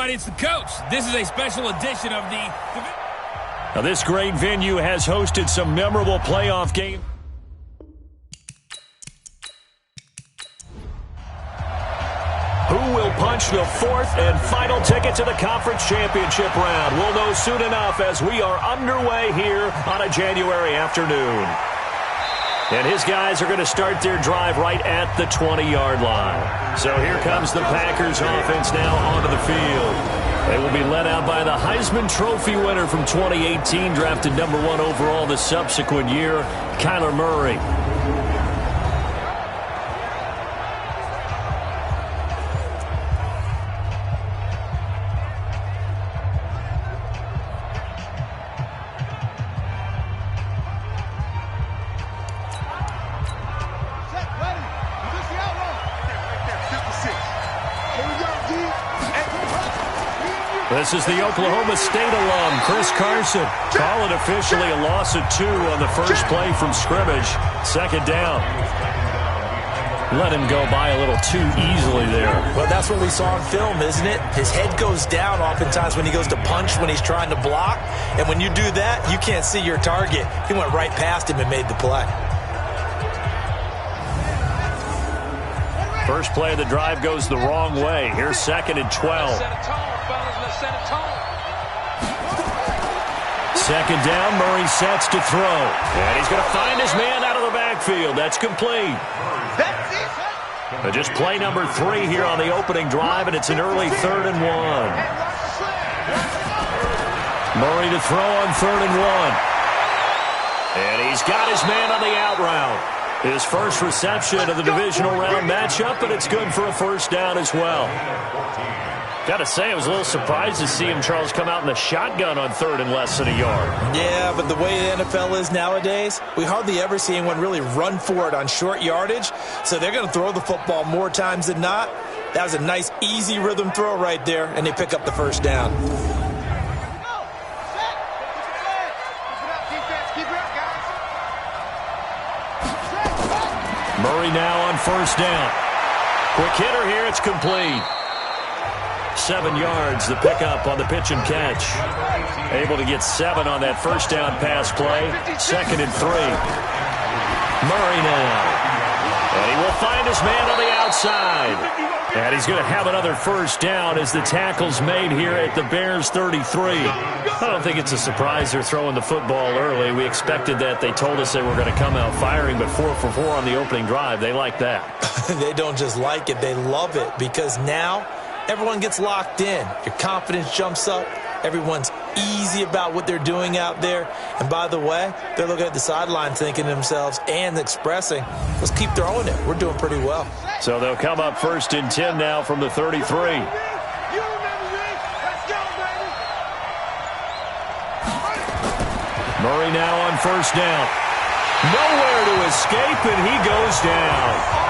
everybody, it's the coach. This is a special edition of the... Now, this great venue has hosted some memorable playoff games. Who will punch the fourth and final ticket to the conference championship round? We'll know soon enough as we are underway here on a January afternoon. And his guys are going to start their drive right at the 20-yard line. So here comes the Packers offense now onto the field. They will be led out by the Heisman Trophy winner from 2018, drafted number 1 overall the subsequent year, Kyler Murray. This is the Oklahoma State alum, Chris Carson. Call it officially a loss of 2 on the first play from scrimmage. Second down. Let him go by a little too easily there. Well, that's what we saw on film, isn't it? His head goes down oftentimes when he goes to punch, when he's trying to block. And when you do that, you can't see your target. He went right past him and made the play. First play of the drive goes the wrong way. Here's 2nd and 12. Second down, Murray sets to throw. And he's going to find his man out of the backfield. That's complete. Just play number 3 here on the opening drive, and it's an early 3rd and 1. Murray to throw on 3rd and 1. And he's got his man on the out route. His first reception of the divisional round matchup, and it's good for a first down as well. Got to say, I was a little surprised to see him, Charles, come out in the shotgun on 3rd and less than a yard. Yeah, but the way the NFL is nowadays, we hardly ever see anyone really run for it on short yardage, so they're going to throw the football more times than not. That was a nice, easy rhythm throw right there, and they pick up the first down. Murray now on first down. Quick hitter here, it's complete. 7 yards, the pickup on the pitch and catch. Able to get 7 on that first down pass play. 2nd and 3. Murray now. And he will find his man on the outside. And he's going to have another first down as the tackle's made here at the Bears 33. I don't think it's a surprise they're throwing the football early. We expected that. They told us they were going to come out firing, but 4 for 4 on the opening drive. They like that. They don't just like it. They love it because now everyone gets locked in. Your confidence jumps up. Everyone's easy about what they're doing out there. And by the way, they're looking at the sideline thinking to themselves and expressing, let's keep throwing it. We're doing pretty well. So they'll come up 1st and 10 now from the 33. Murray now on first down. Nowhere to escape, and he goes down.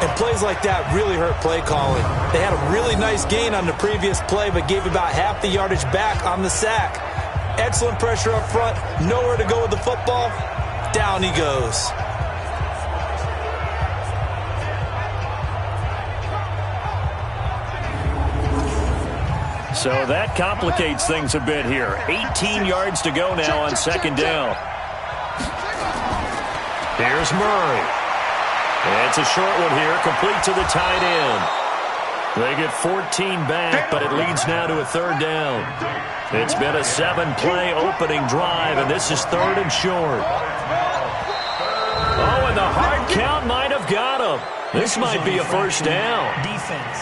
And plays like that really hurt play calling. They had a really nice gain on the previous play, but gave about half the yardage back on the sack. Excellent pressure up front. Nowhere to go with the football. Down he goes. So that complicates things a bit here. 18 yards to go now on 2nd down. Here's Murray. It's a short one here, complete to the tight end. They get 14 back, but it leads now to a 3rd down. It's been a 7-play opening drive, and this is 3rd and short. Oh, and the hard count might have got him. This might be a first down. Defense.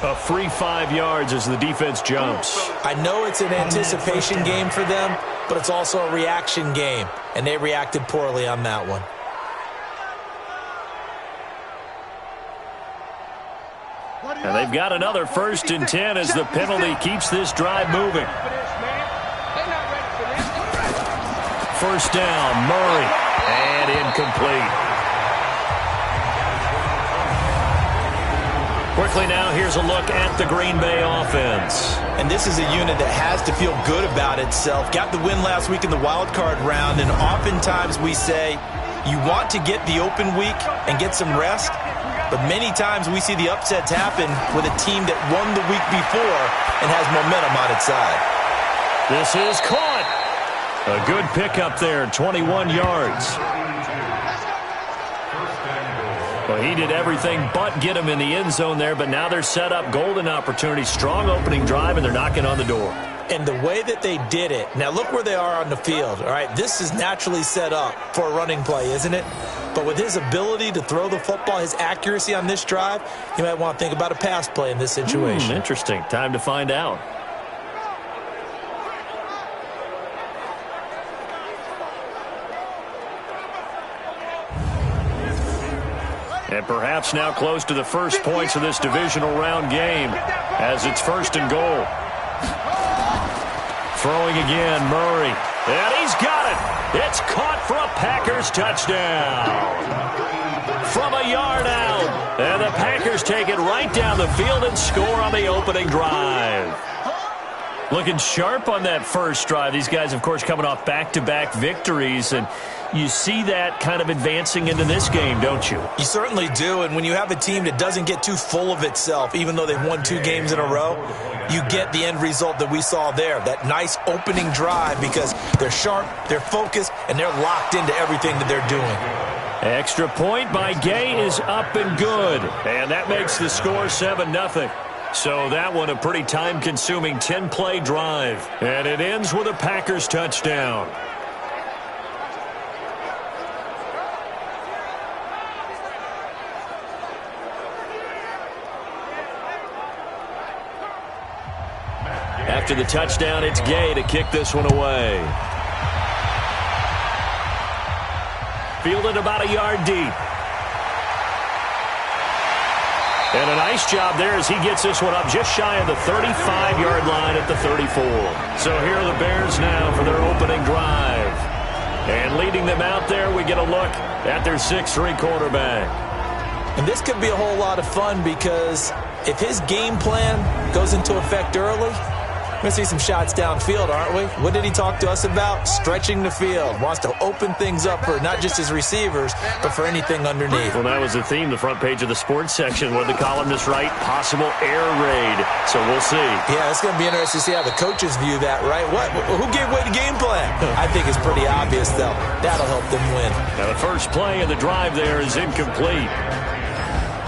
A free 5 yards as the defense jumps. I know it's an anticipation game for them, but it's also a reaction game, and they reacted poorly on that one. And they've got another 1st and 10 as the penalty keeps this drive moving. First down, Murray, and incomplete. Quickly now, here's a look at the Green Bay offense. And this is a unit that has to feel good about itself. Got the win last week in the wild card round, and oftentimes we say you want to get the open week and get some rest, but many times we see the upsets happen with a team that won the week before and has momentum on its side. This is caught. A good pickup there, 21 yards. Well, he did everything but get him in the end zone there, but now they're set up, golden opportunity, strong opening drive, and they're knocking on the door. And the way that they did it, now look where they are on the field, all right? This is naturally set up for a running play, isn't it? But with his ability to throw the football, his accuracy on this drive, you might want to think about a pass play in this situation. Interesting. Time to find out. And perhaps now close to the first points of this divisional round game as it's 1st and goal. Throwing again, Murray. And he's got it. It's caught for a Packers touchdown. From a yard out. And the Packers take it right down the field and score on the opening drive. Looking sharp on that first drive. These guys, of course, coming off back-to-back victories, and you see that kind of advancing into this game, don't you? You certainly do, and when you have a team that doesn't get too full of itself, even though they've won 2 games in a row, you get the end result that we saw there, that nice opening drive, because they're sharp, they're focused, and they're locked into everything that they're doing. Extra point by Gay is up and good, and that makes the score 7-0. So that one a pretty time-consuming 10-play drive. And it ends with a Packers touchdown. After the touchdown, it's Gay to kick this one away. Fielded about a yard deep. And a nice job there as he gets this one up just shy of the 35-yard line at the 34. So here are the Bears now for their opening drive. And leading them out there, we get a look at their 6'3" quarterback. And this could be a whole lot of fun because if his game plan goes into effect early, we're going to see some shots downfield, aren't we? What did he talk to us about? Stretching the field. Wants to open things up for not just his receivers, but for anything underneath. Well, that was the theme, the front page of the sports section. What did the columnist write? Possible air raid. So we'll see. Yeah, it's going to be interesting to see how the coaches view that, right? Who gave away the game plan? I think it's pretty obvious, though. That'll help them win. Now, the first play of the drive there is incomplete.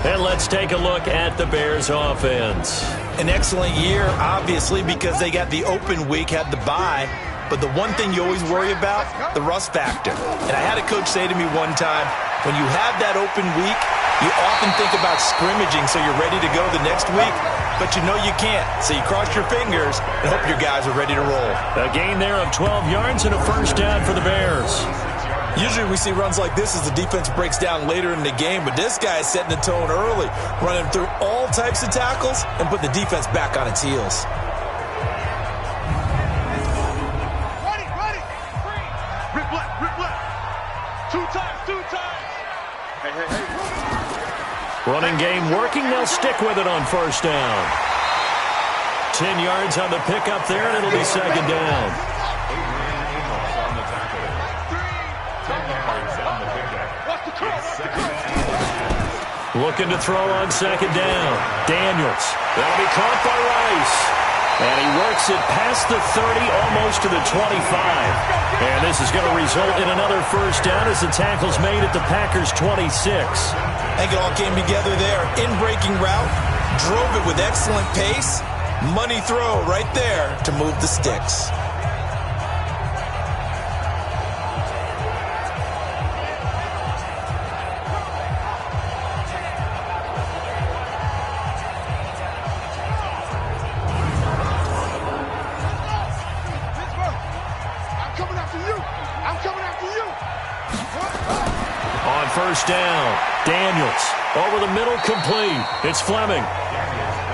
And let's take a look at the Bears offense. An excellent year, obviously, because they got the open week, had the bye. But the one thing you always worry about, the rust factor. And I had a coach say to me one time, when you have that open week, you often think about scrimmaging so you're ready to go the next week, but you know you can't. So you cross your fingers and hope your guys are ready to roll. A gain there of 12 yards and a first down for the Bears. Usually we see runs like this as the defense breaks down later in the game, but this guy is setting the tone early, running through all types of tackles and put the defense back on its heels. Ready. Rip left. Two times. Hey. Running game working. They'll stick with it on first down. 10 yards on the pickup there, and it'll be second down. Looking to throw on second down. Daniels. That'll be caught by Rice. And he works it past the 30, almost to the 25. And this is going to result in another first down as the tackle's made at the Packers' 26. I think it all came together there. In-breaking route. Drove it with excellent pace. Money throw right there to move the sticks. First down. Daniels over the middle, complete. It's Fleming.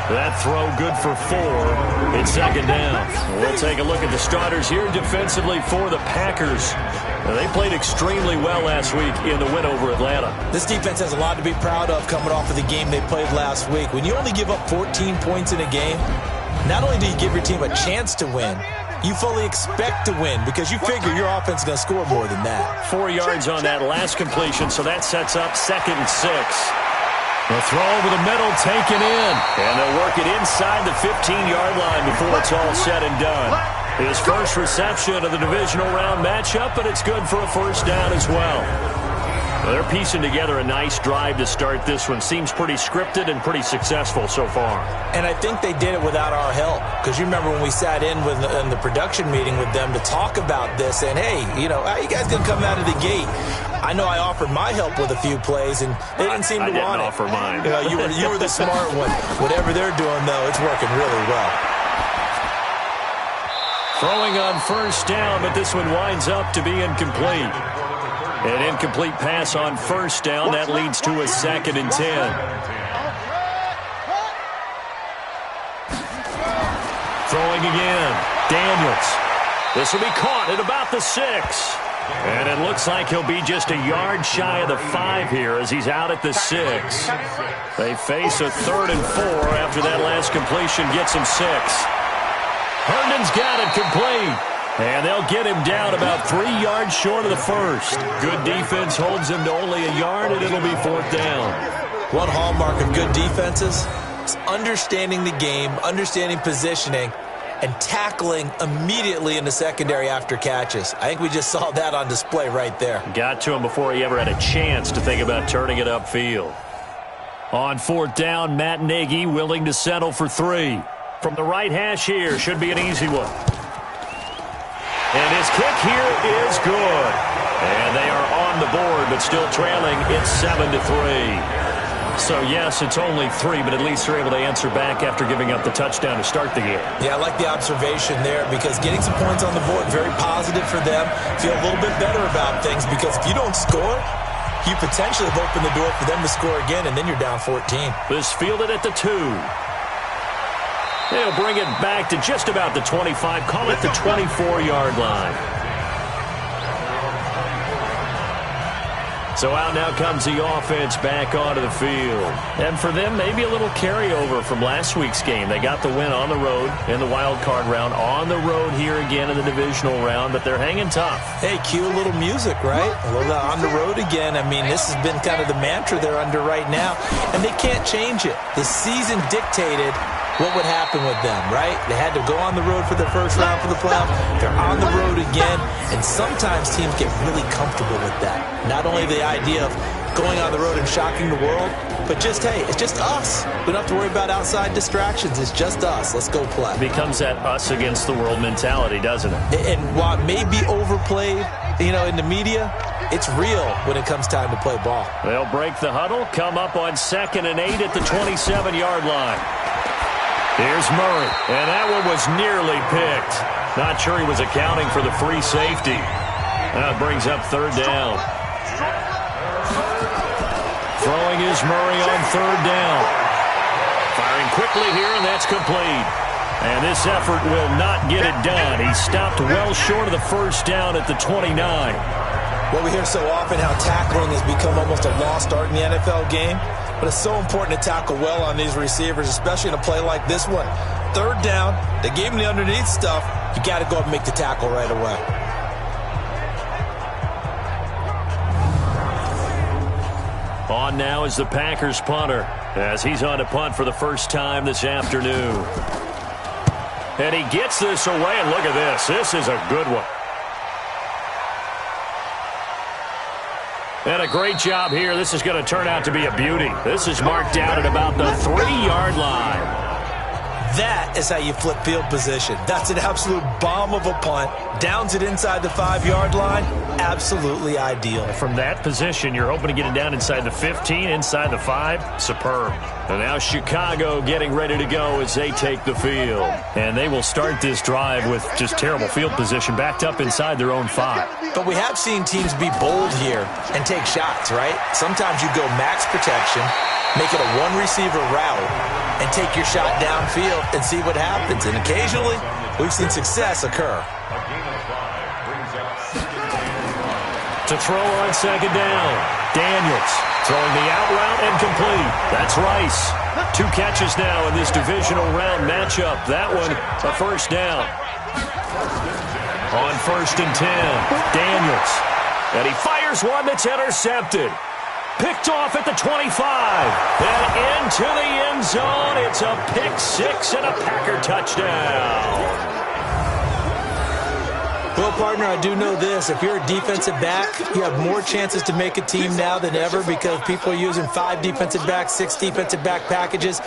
That throw good for 4. It's second down. We'll take a look at the starters here defensively for the Packers. They played extremely well last week in the win over Atlanta. This defense has a lot to be proud of coming off of the game they played last week. When you only give up 14 points in a game, not only do you give your team a chance to win, you fully expect to win because you figure your offense is going to score more than that. 4 yards on that last completion, so that sets up 2nd and 6. The throw over the middle, taken in. And they'll work it inside the 15-yard line before it's all said and done. His first reception of the divisional round matchup, but it's good for a first down as well. They're piecing together a nice drive to start this one. Seems pretty scripted and pretty successful so far. And I think they did it without our help. Because you remember when we sat in the production meeting with them to talk about this, and hey, you know, how you guys going to come out of the gate? I know I offered my help with a few plays, and they didn't seem to want it. I didn't offer mine. You know, you were the smart one. Whatever they're doing, though, it's working really well. Throwing on first down, but this one winds up to be incomplete. An incomplete pass on first down. That leads to a 2nd and 10. Throwing again. Daniels. This will be caught at about the 6. And it looks like he'll be just a yard shy of the 5 here as he's out at the 6. They face a 3rd and 4 after that last completion gets him 6. Herndon's got it complete. And they'll get him down about 3 yards short of the first. Good defense holds him to only a yard, and it'll be 4th down. One hallmark of good defenses is understanding the game, understanding positioning, and tackling immediately in the secondary after catches. I think we just saw that on display right there. Got to him before he ever had a chance to think about turning it upfield. On 4th down, Matt Nagy willing to settle for 3. From the right hash here, should be an easy one. And his kick here is good. And they are on the board, but still trailing. It's 7-3. So, yes, it's only 3, but at least they're able to answer back after giving up the touchdown to start the game. Yeah, I like the observation there because getting some points on the board, very positive for them. Feel a little bit better about things because if you don't score, you potentially have opened the door for them to score again, and then you're down 14. This fielded at the 2. They'll bring it back to just about the 25, call it the 24-yard line. So out now comes the offense back onto the field. And for them, maybe a little carryover from last week's game. They got the win on the road in the wild card round, on the road here again in the divisional round, but they're hanging tough. Hey, cue a little music, right? A little on the road again. I mean, this has been kind of the mantra they're under right now, and they can't change it. The season dictated what would happen with them, right? They had to go on the road for their first round for the playoff. They're on the road again, and sometimes teams get really comfortable with that. Not only the idea of going on the road and shocking the world, but just, hey, it's just us. We don't have to worry about outside distractions. It's just us. Let's go play. It becomes that us against the world mentality, doesn't it? And while it may be overplayed, you know, in the media, it's real when it comes time to play ball. They'll break the huddle, come up on 2nd and 8 at the 27-yard line. Here's Murray, and that one was nearly picked. Not sure he was accounting for the free safety. That brings up 3rd down. Throwing is Murray on 3rd down. Firing quickly here, and that's complete. And this effort will not get it done. He stopped well short of the first down at the 29. Well, we hear so often how tackling has become almost a lost art in the NFL game. But it's so important to tackle well on these receivers, especially in a play like this one. 3rd down, they gave him the underneath stuff. You got to go up and make the tackle right away. On now is the Packers punter as he's on to punt for the first time this afternoon. And he gets this away, and look at this. This is a good one. And a great job here. This is going to turn out to be a beauty. This is marked out at about the 3-yard line. That is how you flip field position. That's an absolute bomb of a punt. Downs it inside the 5-yard line. Absolutely ideal. From that position, you're hoping to get it down inside the 15, inside the 5. Superb. And now Chicago getting ready to go as they take the field. And they will start this drive with just terrible field position, backed up inside their own 5. But we have seen teams be bold here and take shots, right? Sometimes you go max protection, Make it a one-receiver route and take your shot downfield and see what happens. And occasionally, we've seen success occur. To throw on second down, Daniels throwing the out route and complete. That's Rice. 2 catches now in this divisional round matchup. That one, a first down. On 1st and 10, Daniels. And he fires one that's intercepted. Picked off at the 25. And into the end zone. It's a pick 6 and a Packer touchdown. Well, partner, I do know this. If you're a defensive back, you have more chances to make a team now than ever because people are using 5 defensive backs, 6 defensive back packages.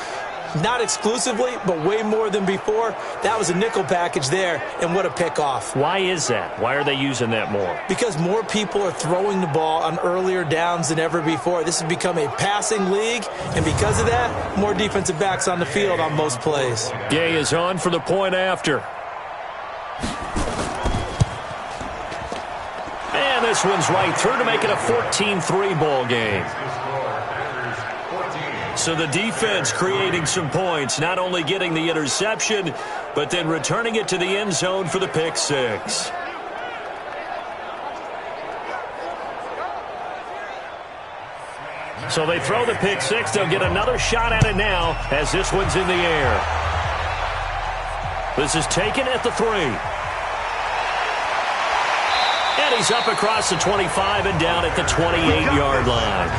Not exclusively, but way more than before. That was a nickel package there, and what a pickoff. Why is that? Why are they using that more? Because more people are throwing the ball on earlier downs than ever before. This has become a passing league, and because of that, more defensive backs on the field on most plays. Gay is on for the point after. And this one's right through to make it a 14-3 ball game. So the defense creating some points, not only getting the interception, but then returning it to the end zone for the pick 6. So they throw the pick 6. They'll get another shot at it now as this one's in the air. This is taken at the 3. And he's up across the 25 and down at the 28-yard line.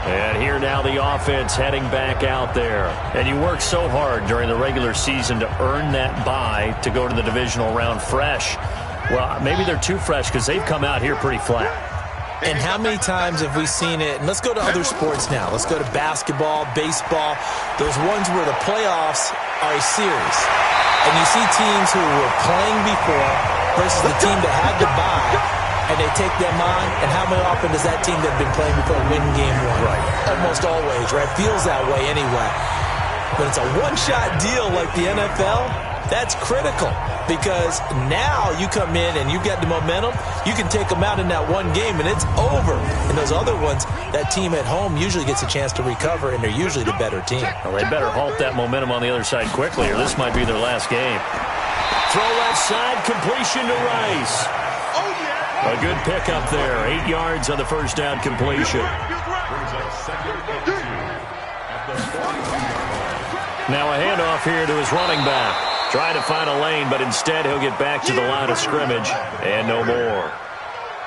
And here now the offense heading back out there. And you work so hard during the regular season to earn that bye to go to the divisional round fresh. Well, maybe they're too fresh because they've come out here pretty flat. And how many times have we seen it? And let's go to other sports now. Let's go to basketball, baseball. Those ones where the playoffs are a series. And you see teams who were playing before versus the team that had to bye, and they take them on. And how often does that team that had been playing before win game 1? Right. Almost always, right? Feels that way anyway. When it's a one-shot deal like the NFL, that's critical because now you come in and you get the momentum. You can take them out in that one game, and it's over. And those other ones, that team at home usually gets a chance to recover, and they're usually the better team. Well, they better halt that momentum on the other side quickly, or this might be their last game. Throw left side, completion to Rice. A good pickup there. 8 yards on the first down completion. Now a handoff here to his running back. Trying to find a lane, but instead he'll get back to the line of scrimmage and no more.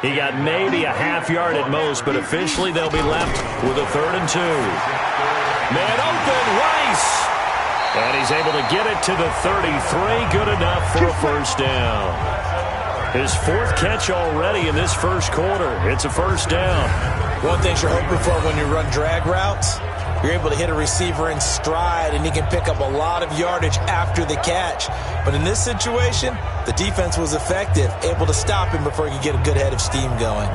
He got maybe a half yard at most, but officially they'll be left with a 3rd and 2. Man open, Rice. And he's able to get it to the 33. Good enough for a first down. His 4th catch already in this first quarter. It's a first down. One thing you're hoping for when you run drag routes, you're able to hit a receiver in stride, and he can pick up a lot of yardage after the catch. But in this situation, the defense was effective, able to stop him before he could get a good head of steam going.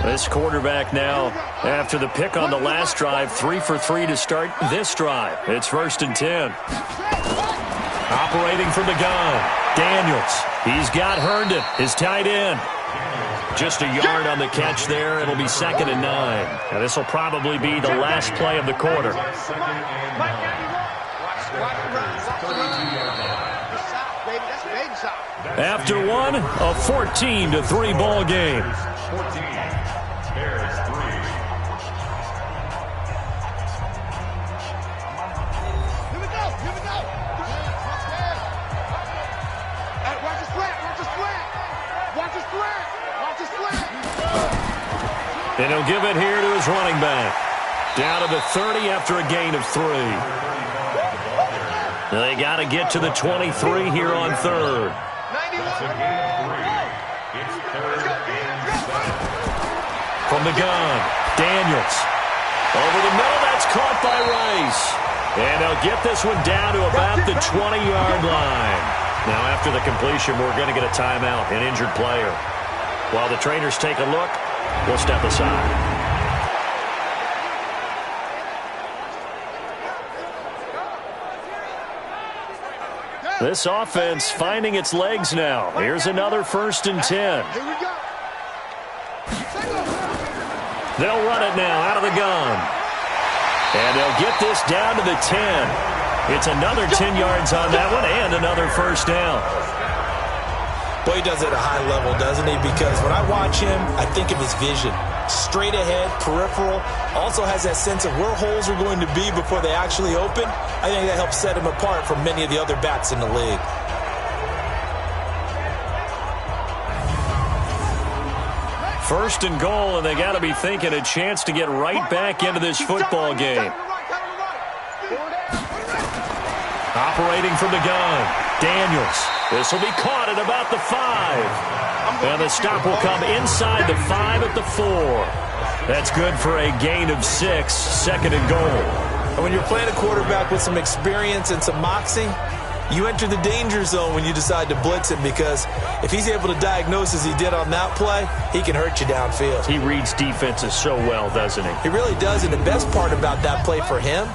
This quarterback now, after the pick on the last drive, 3 for 3 to start this drive. It's 1st and 10. Operating from the gun, Daniels. He's got Herndon, his tight end. Just a yard on the catch there. It'll be 2nd and 9. Now, this will probably be the last play of the quarter. After one, a 14-3 ball game. And he'll give it here to his running back. Down to the 30 after a gain of 3. They got to get to the 23 here on 3rd. From the gun, Daniels. Over the middle, that's caught by Rice. And they'll get this one down to about the 20-yard line. Now, after the completion, we're going to get a timeout, an injured player. While the trainers take a look, we'll step aside. This offense finding its legs now. Here's another 1st and 10. They'll run it now out of the gun. And they'll get this down to the 10. It's another 10 yards on that one and another first down. Boy, he does it at a high level, doesn't he? Because when I watch him, I think of his vision. Straight ahead, peripheral. Also has that sense of where holes are going to be before they actually open. I think that helps set him apart from many of the other backs in the league. First and goal, and they got to be thinking a chance to get right back into this football game. Operating from the gun, Daniels. This will be caught at about the 5. And the stop will come inside the 5 at the 4. That's good for a gain of 6, second and goal. And when you're playing a quarterback with some experience and some moxie, you enter the danger zone when you decide to blitz him, because if he's able to diagnose as he did on that play, he can hurt you downfield. He reads defenses so well, doesn't he? He really does, and the best part about that play for him,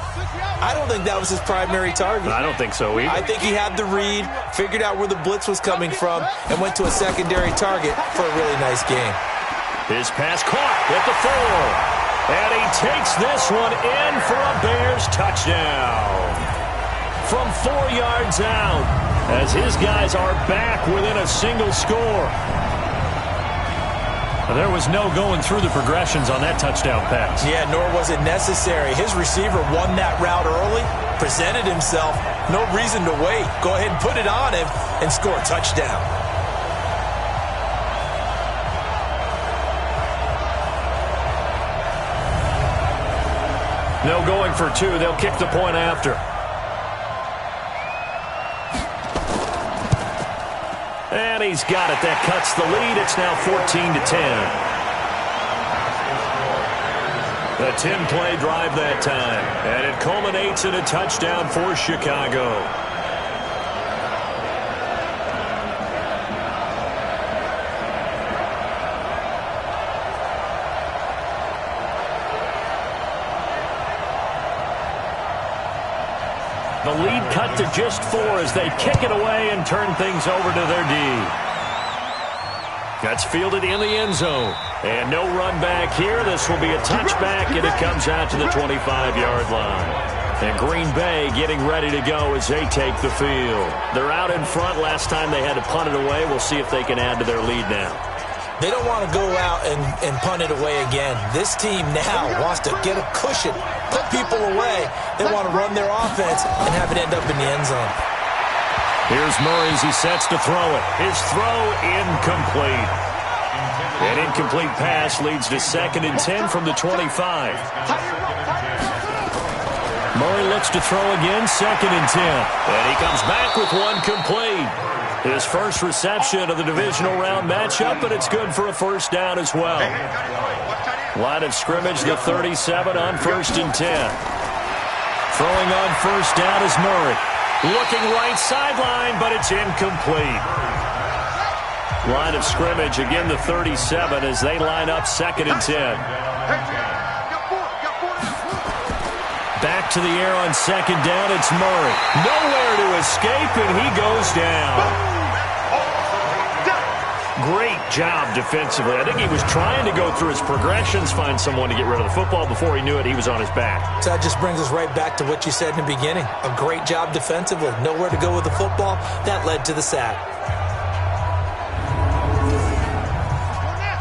I don't think that was his primary target. I don't think so either. I think he had the read, figured out where the blitz was coming from, and went to a secondary target for a really nice game. His pass caught at the 4. And he takes this one in for a Bears touchdown. From 4 yards out, as his guys are back within a single score. There was no going through the progressions on that touchdown pass. Yeah, nor was it necessary. His receiver won that route early, presented himself, no reason to wait. Go ahead and put it on him and score a touchdown. No going for 2. They'll kick the point after. And he's got it. That cuts the lead. It's now 14-10. The 10-play drive that time. And it culminates in a touchdown for Chicago. The lead cut to just 4 as they kick it away and turn things over to their D. That's fielded in the end zone. And no run back here. This will be a touchback, and it comes out to the 25-yard line. And Green Bay getting ready to go as they take the field. They're out in front. Last time they had to punt it away. We'll see if they can add to their lead now. They don't want to go out and punt it away again. This team now wants to get a cushion, put people away. They want to run their offense and have it end up in the end zone. Here's Murray as he sets to throw it. His throw incomplete. An incomplete pass leads to 2nd and 10 from the 25. Murray looks to throw again, 2nd and 10. And he comes back with one complete. His first reception of the divisional round matchup, but it's good for a first down as well. Line of scrimmage, the 37 on 1st and 10. Throwing on first down is Murray. Looking right sideline, but it's incomplete. Line of scrimmage, again the 37 as they line up 2nd and 10. Back to the air on 2nd down, it's Murray. Nowhere to escape, and he goes down. Great job defensively. I think he was trying to go through his progressions, find someone to get rid of the football. Before he knew it, he was on his back. So that just brings us right back to what you said in the beginning. A great job defensively. Nowhere to go with the football. That led to the sack.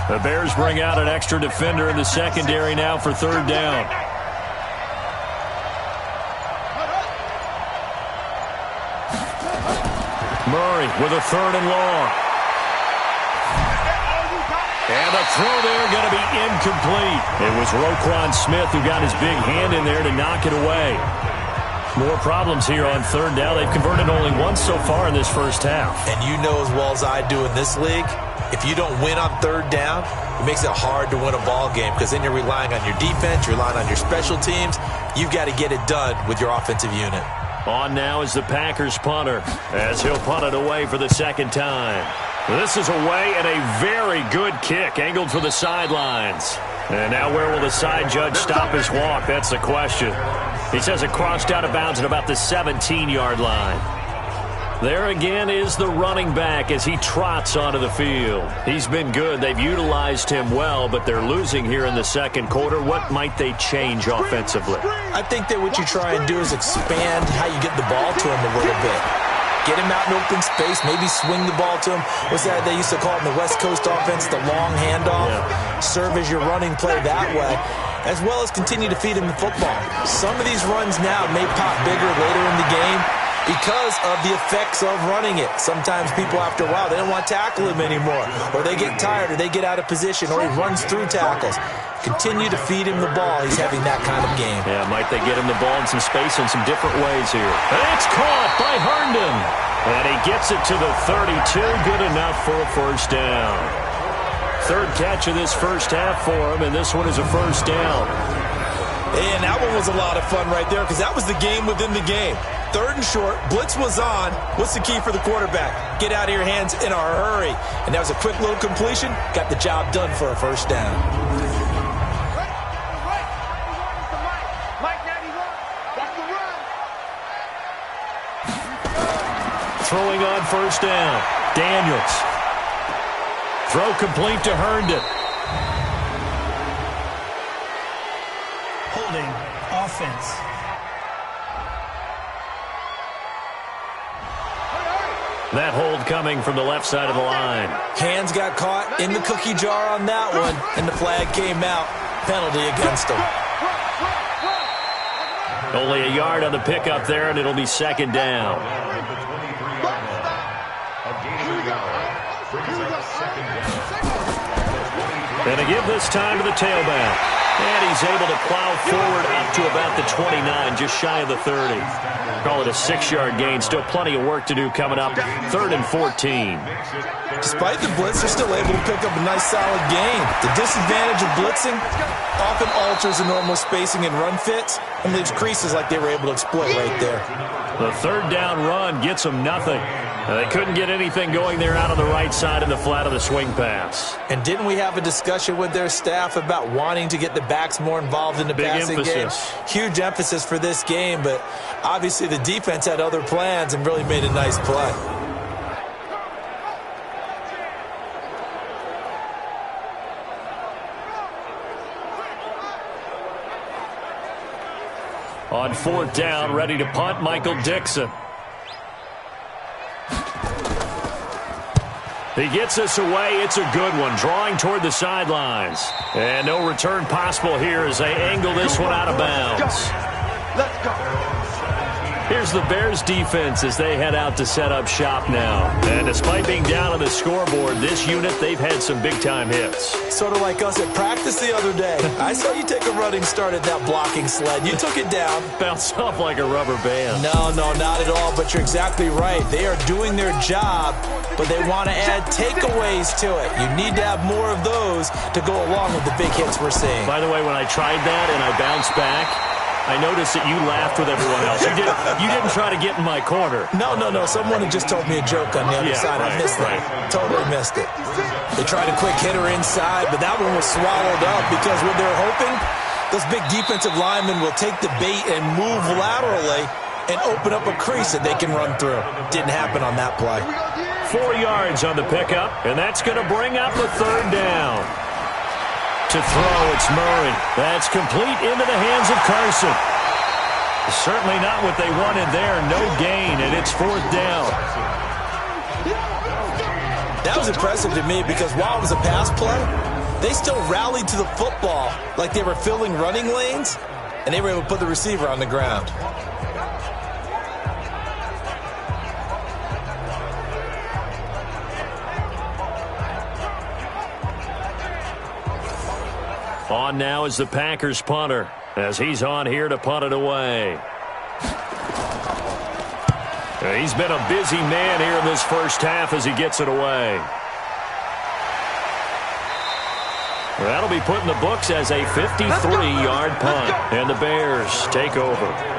The Bears bring out an extra defender in the secondary now for 3rd down. Murray with a 3rd and long. And the throw there going to be incomplete. It was Roquan Smith who got his big hand in there to knock it away. More problems here on 3rd down. They've converted only once so far in this first half. And you know as well as I do in this league, if you don't win on 3rd down, it makes it hard to win a ball game, because then you're relying on your defense, you're relying on your special teams. You've got to get it done with your offensive unit. On now is the Packers punter as he'll punt it away for the 2nd time. This is away and a very good kick angled for the sidelines. And now where will the side judge stop his walk? That's the question. He says it crossed out of bounds at about the 17-yard line. There again is the running back as he trots onto the field. He's been good. They've utilized him well, but they're losing here in the second quarter. What might they change offensively? I think that what you try and do is expand how you get the ball to him a little bit. Get him out in open space, maybe swing the ball to him. What's that they used to call it in the West Coast offense, the long handoff? Yeah. Serve as your running play that way, as well as continue to feed him the football. Some of these runs now may pop bigger later in the game because of the effects of running it. Sometimes people, after a while, they don't want to tackle him anymore, or they get tired, or they get out of position, or he runs through tackles. Continue to feed him the ball. He's having that kind of game. Yeah, might they get him the ball in some space in some different ways here. And it's caught by Herndon. And he gets it to the 32. Good enough for a first down. Third catch of this first half for him, and this one is a first down. And that one was a lot of fun right there because that was the game within the game. Third and short, blitz was on. What's the key for the quarterback? Get out of your hands in a hurry. And that was a quick little completion. Got the job done for a first down. Throwing on first down. Daniels. Throw complete to Herndon. Holding offense. That hold coming from the left side of the line. Hands got caught in the cookie jar on that one, and the flag came out. Penalty against him. Only a yard on the pickup there, and it'll be second down. And to give this time to the tailback. And he's able to plow forward up to about the 29, just shy of the 30. Call it a 6-yard gain. Still plenty of work to do coming up. 3rd and 14. Despite the blitz, they're still able to pick up a nice solid gain. The disadvantage of blitzing often alters the normal spacing and run fits and leaves creases like they were able to exploit right there. The third down run gets them nothing. They couldn't get anything going there out on the right side in the flat of the swing pass. And didn't we have a discussion with their staff about wanting to get the backs more involved in the passing game? Huge emphasis for this game, but obviously the defense had other plans and really made a nice play. On 4th down, ready to punt, Michael Dixon. He gets us away. It's a good one. Drawing toward the sidelines. And no return possible here as they angle this one out of bounds. Let's go. Here's the Bears defense as they head out to set up shop now. And despite being down on the scoreboard, this unit, they've had some big-time hits. Sort of like us at practice the other day. I saw you take a running start at that blocking sled. You took it down. Bounced off like a rubber band. No, not at all, but you're exactly right. They are doing their job, but they want to add takeaways to it. You need to have more of those to go along with the big hits we're seeing. By the way, when I tried that and I bounced back, I noticed that you laughed with everyone else. You didn't try to get in my corner. No. Someone had just told me a joke on the other side. I missed it. Totally missed it. They tried a quick hitter inside, but that one was swallowed up because what they're hoping, those big defensive linemen will take the bait and move laterally and open up a crease that they can run through. Didn't happen on that play. 4 yards on the pickup, and that's going to bring up the 3rd down. To throw, it's Murray. That's complete into the hands of Carson. Certainly not what they wanted there. No gain, and it's 4th down. That was impressive to me because while it was a pass play, they still rallied to the football like they were filling running lanes, and they were able to put the receiver on the ground. On now is the Packers punter as he's on here to punt it away. He's been a busy man here in this first half as he gets it away. That'll be put in the books as a 53-yard punt. And the Bears take over.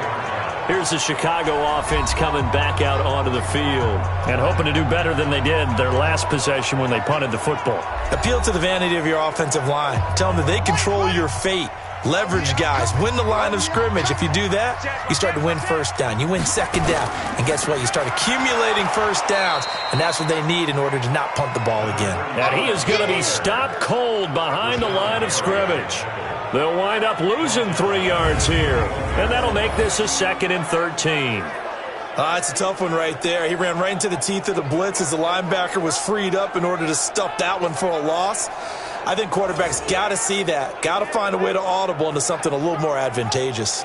Here's the Chicago offense coming back out onto the field and hoping to do better than they did their last possession when they punted the football. Appeal to the vanity of your offensive line. Tell them that they control your fate. Leverage guys. Win the line of scrimmage. If you do that, you start to win first down. You win second down. And guess what? You start accumulating first downs. And that's what they need in order to not punt the ball again. And he is going to be stopped cold behind the line of scrimmage. They'll wind up losing 3 yards here. And that'll make this a 2nd and 13. It's a tough one right there. He ran right into the teeth of the blitz as the linebacker was freed up in order to stuff that one for a loss. I think quarterbacks got to see that. Got to find a way to audible into something a little more advantageous.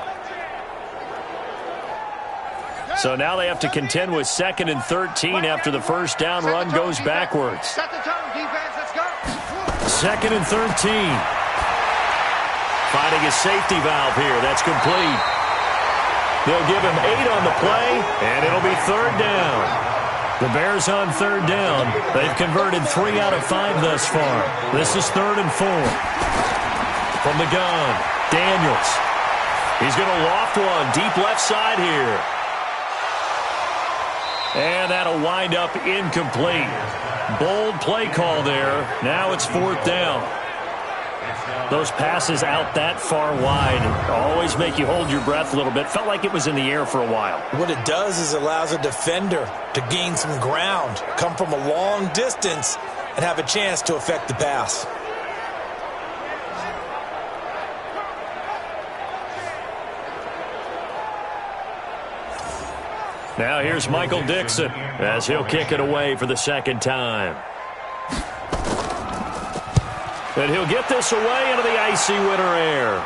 So now they have to contend with 2nd and 13 after the first down run goes backwards. Set the tone, defense. Let's go. 2nd and 13. Finding a safety valve here. That's complete. They'll give him 8 on the play, and it'll be 3rd down. The Bears on 3rd down. They've converted 3 out of 5 thus far. This is 3rd and 4. From the gun, Daniels. He's going to loft one deep left side here. And that'll wind up incomplete. Bold play call there. Now it's 4th down. Those passes out that far wide always make you hold your breath a little bit. Felt like it was in the air for a while. What it does is it allows a defender to gain some ground, come from a long distance, and have a chance to affect the pass. Now here's Michael Dixon as he'll kick it away for the 2nd time. And he'll get this away into the icy winter air.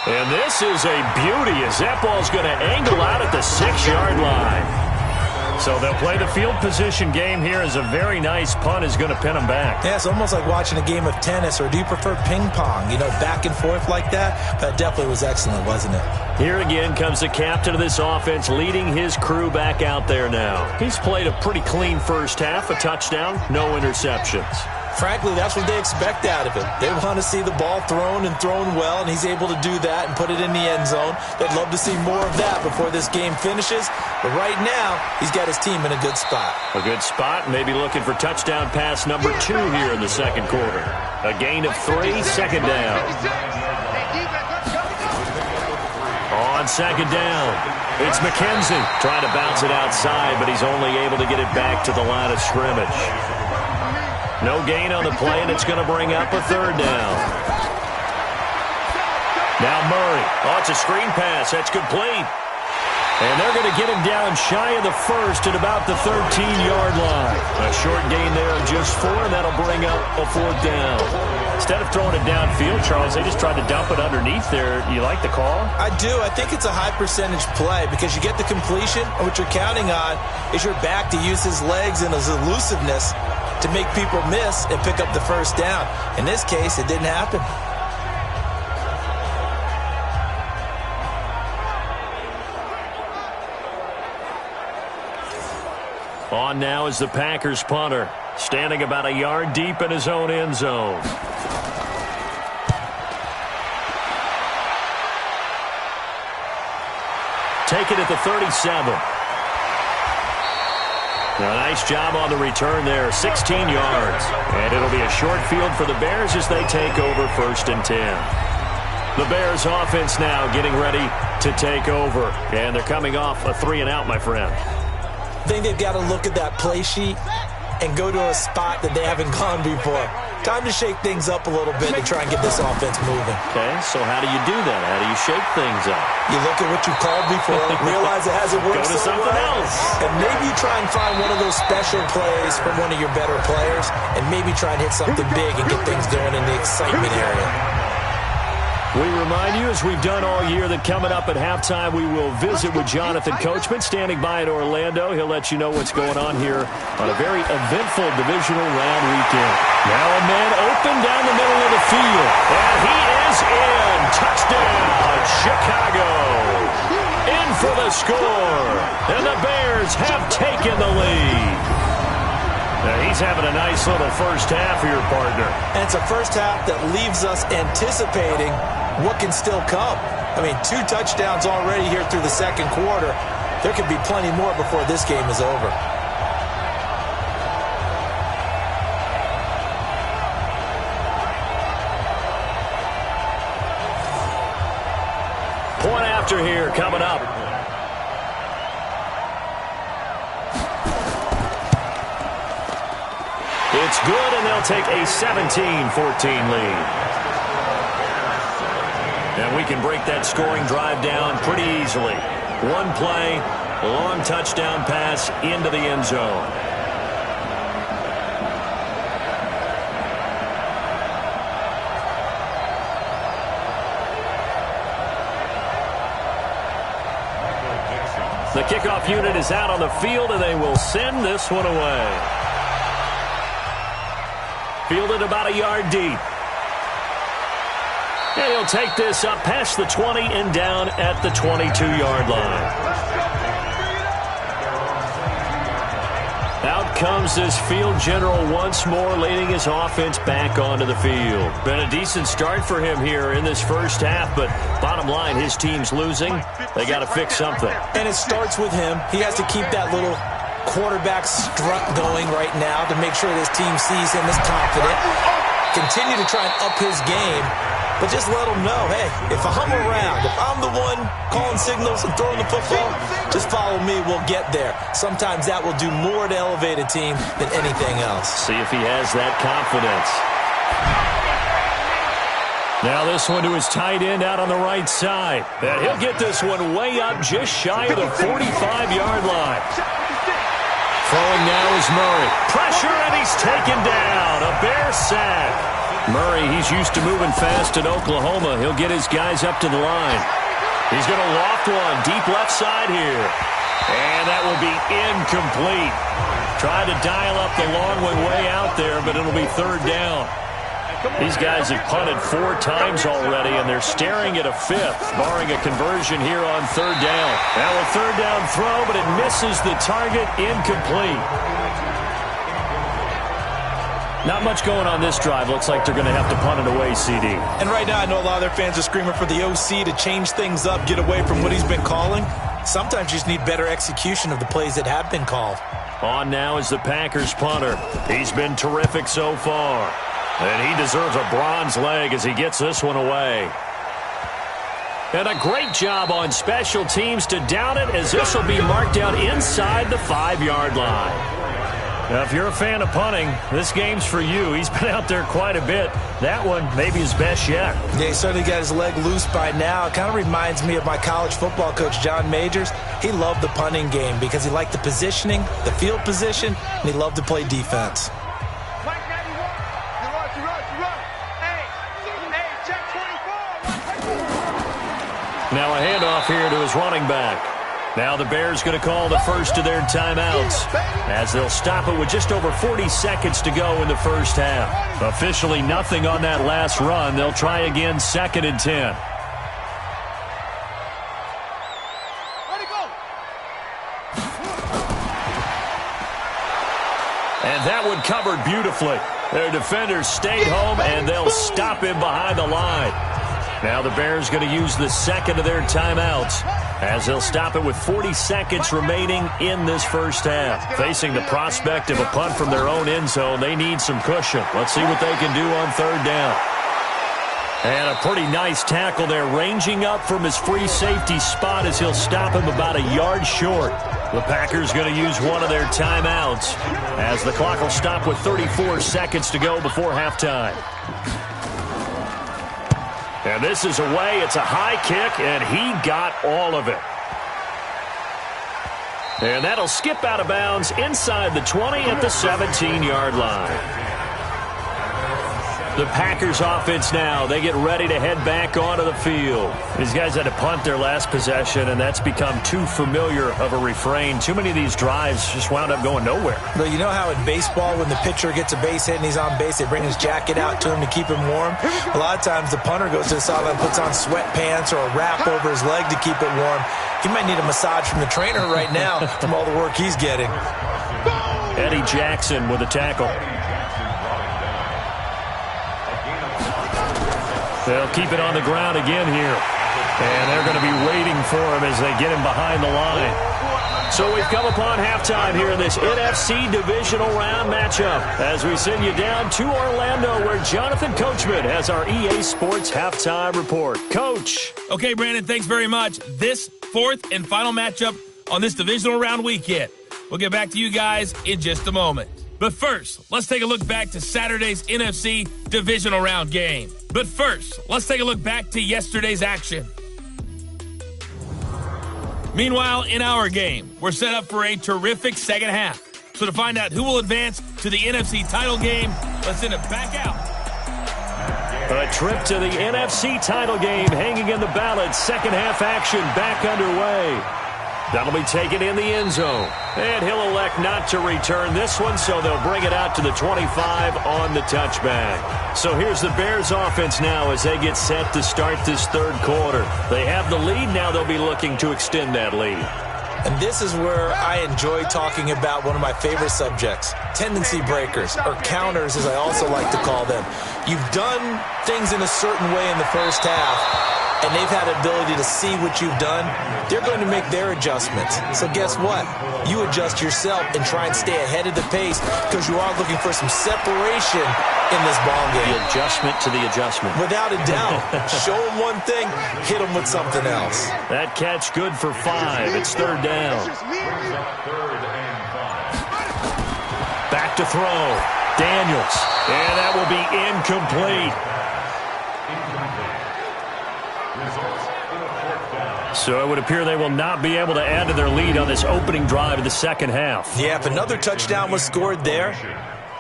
And this is a beauty as that ball's going to angle out at the 6-yard line. So they'll play the field position game here as a very nice punt is going to pin them back. Yeah, it's almost like watching a game of tennis, or do you prefer ping pong? You know, back and forth like that? That definitely was excellent, wasn't it? Here again comes the captain of this offense leading his crew back out there now. He's played a pretty clean first half, a touchdown, no interceptions. Frankly, that's what they expect out of him. They want to see the ball thrown and thrown well, and he's able to do that and put it in the end zone. They'd love to see more of that before this game finishes. But right now, he's got his team in a good spot. A good spot, maybe looking for touchdown pass number 2 here in the 2nd quarter. A gain of 3, 2nd down. On 2nd down, it's McKenzie trying to bounce it outside, but he's only able to get it back to the line of scrimmage. No gain on the play, and it's going to bring up a 3rd down. Now Murray. Oh, it's a screen pass. That's complete. And they're going to get him down shy of the 1st at about the 13-yard line. A short gain there of just 4, and that'll bring up a 4th down. Instead of throwing it downfield, Charles, they just tried to dump it underneath there. You like the call? I do. I think it's a high-percentage play because you get the completion, and what you're counting on is your back to use his legs and his elusiveness to make people miss and pick up the 1st down. In this case, it didn't happen. On now is the Packers punter, standing about a yard deep in his own end zone. Take it at the 37. A nice job on the return there, 16 yards. And it'll be a short field for the Bears as they take over 1st and 10. The Bears offense now getting ready to take over. And they're coming off a 3-and-out, my friend. I think they've got to look at that play sheet and go to a spot that they haven't gone before. Time to shake things up a little bit to try and get this offense moving. Okay, so how do you do that? How do you shake things up? You look at what you called before, realize it hasn't worked Go to so something well, else. and maybe you try and find one of those special plays from one of your better players, and maybe try and hit something big and get things going in the excitement area. We remind you, as we've done all year, that coming up at halftime, we will visit with Jonathan Coachman, standing by in Orlando. He'll let you know what's going on here on a very eventful divisional round weekend. Now a man open down the middle of the field, and he is in. Touchdown, Chicago. In for the score, and the Bears have taken the lead. Now he's having a nice little first half for your partner. And it's a first half that leaves us anticipating what can still come. I mean, 2 touchdowns already here through the 2nd quarter. There could be plenty more before this game is over. after here coming up. It's good, and they'll take a 17-14 lead. And we can break that scoring drive down pretty easily. One play, long touchdown pass into the end zone. The kickoff unit is out on the field, and they will send this one away. Fielded about a yard deep. And he'll take this up past the 20 and down at the 22-yard line. Out comes this field general once more, leading his offense back onto the field. Been a decent start for him here in this first half, but bottom line, his team's losing. They got to fix something. And it starts with him. He has to keep that little quarterback strut going right now to make sure his team sees him as confident. Continue to try and up his game, but just let him know, hey, if I'm around, if I'm the one calling signals and throwing the football, just follow me, we'll get there. Sometimes that will do more to elevate a team than anything else. See if he has that confidence. Now this one to his tight end out on the right side. And he'll get this one way up just shy of the 45-yard line. Throwing now is Murray. Pressure, and he's taken down. A Bear sack. Murray, he's used to moving fast in Oklahoma. He'll get his guys up to the line. He's going to loft one deep left side here. And that will be incomplete. Tried to dial up the long one way out there, but it'll be third down. These guys have punted 4 times already, and they're staring at a 5th, barring a conversion here on third down. Now a third down throw, but it misses the target, incomplete. Not much going on this drive. Looks like they're going to have to punt it away, CD. And right now I know a lot of their fans are screaming for the OC to change things up, get away from what he's been calling. Sometimes you just need better execution of the plays that have been called. On now is the Packers punter. He's been terrific so far. And he deserves a bronze leg as he gets this one away. And a great job on special teams to down it, as this will be marked out inside the 5-yard line. Now, if you're a fan of punting, this game's for you. He's been out there quite a bit. That one, maybe his best yet. Yeah, he certainly got his leg loose by now. It kind of reminds me of my college football coach, John Majors. He loved the punting game because he liked the positioning, the field position, and he loved to play defense. Now a handoff here to his running back. Now the Bears going to call the first of their timeouts, as they'll stop it with just over 40 seconds to go in the first half. Officially nothing on that last run. They'll try again, 2nd and 10. And that one covered beautifully. Their defenders stayed home, and they'll stop him behind the line. Now the Bears going to use the 2nd of their timeouts, as they'll stop it with 40 seconds remaining in this first half. Facing the prospect of a punt from their own end zone, they need some cushion. Let's see what they can do on third down. And a pretty nice tackle there, ranging up from his free safety spot as he'll stop him about a yard short. The Packers going to use one of their timeouts, as the clock will stop with 34 seconds to go before halftime. And this is away. It's a high kick, and he got all of it. And that'll skip out of bounds inside the 20 at the 17-yard line. The Packers offense now, they get ready to head back onto the field. These guys had to punt their last possession, and that's become too familiar of a refrain. Too many of these drives just wound up going nowhere. But you know how in baseball, when the pitcher gets a base hit and he's on base, they bring his jacket out to him to keep him warm? A lot of times the punter goes to the sideline and puts on sweatpants or a wrap over his leg to keep it warm. He might need a massage from the trainer right now from all the work he's getting. Eddie Jackson with a tackle. They'll keep it on the ground again here. And they're going to be waiting for him as they get him behind the line. So we've come upon halftime here in this NFC divisional round matchup as we send you down to Orlando where Jonathan Coachman has our EA Sports halftime report. Coach. Okay, Brandon, thanks very much. This fourth and final matchup on this divisional round weekend. We'll get back to you guys in just a moment. But first, let's take a look back to Saturday's NFC divisional round game. But first, let's take a look back to yesterday's action. Meanwhile, in our game, we're set up for a terrific second half. So to find out who will advance to the NFC title game, let's send it back out. A trip to the NFC title game hanging in the balance. Second half action back underway. That'll be taken in the end zone. And he'll elect not to return this one, so they'll bring it out to the 25 on the touchback. So here's the Bears offense now as they get set to start this third quarter. They have the lead. Now they'll be looking to extend that lead. And this is where I enjoy talking about one of my favorite subjects, tendency breakers, or counters as I also like to call them. You've done things in a certain way in the first half, and they've had the ability to see what you've done. They're going to make their adjustments. So guess what? You adjust yourself and try and stay ahead of the pace because you are looking for some separation in this ball game. The adjustment to the adjustment. Without a doubt. Show them one thing, hit them with something else. That catch good for 5. It's third down. Back to throw. Daniels. And that will be incomplete. So it would appear they will not be able to add to their lead on this opening drive of the second half. Yeah, if another touchdown was scored there,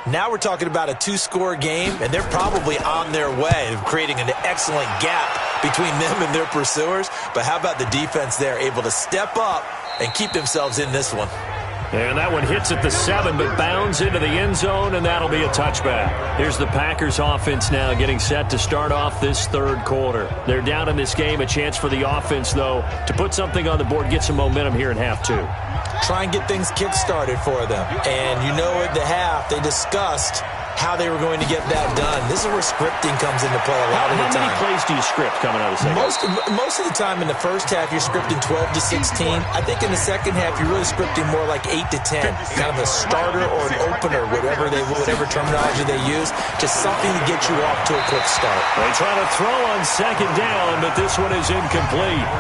now we're talking about a 2-score game, and they're probably on their way of creating an excellent gap between them and their pursuers. But how about the defense there, able to step up and keep themselves in this one? And that one hits at the 7, but bounds into the end zone, and that'll be a touchback. Here's the Packers offense now getting set to start off this third quarter. They're down in this game. A chance for the offense, though, to put something on the board, get some momentum here in half 2. Try and get things kick-started for them. And you know at the half, they discussed how they were going to get that done. This is where scripting comes into play a lot of the time. How many plays do you script coming out of the second? Most of the time in the first half, you're scripting 12 to 16. I think in the second half, you're really scripting more like 8 to 10. Kind of a starter or an opener, whatever terminology they use. Just something to get you off to a quick start. They try to throw on second down, but this one is incomplete.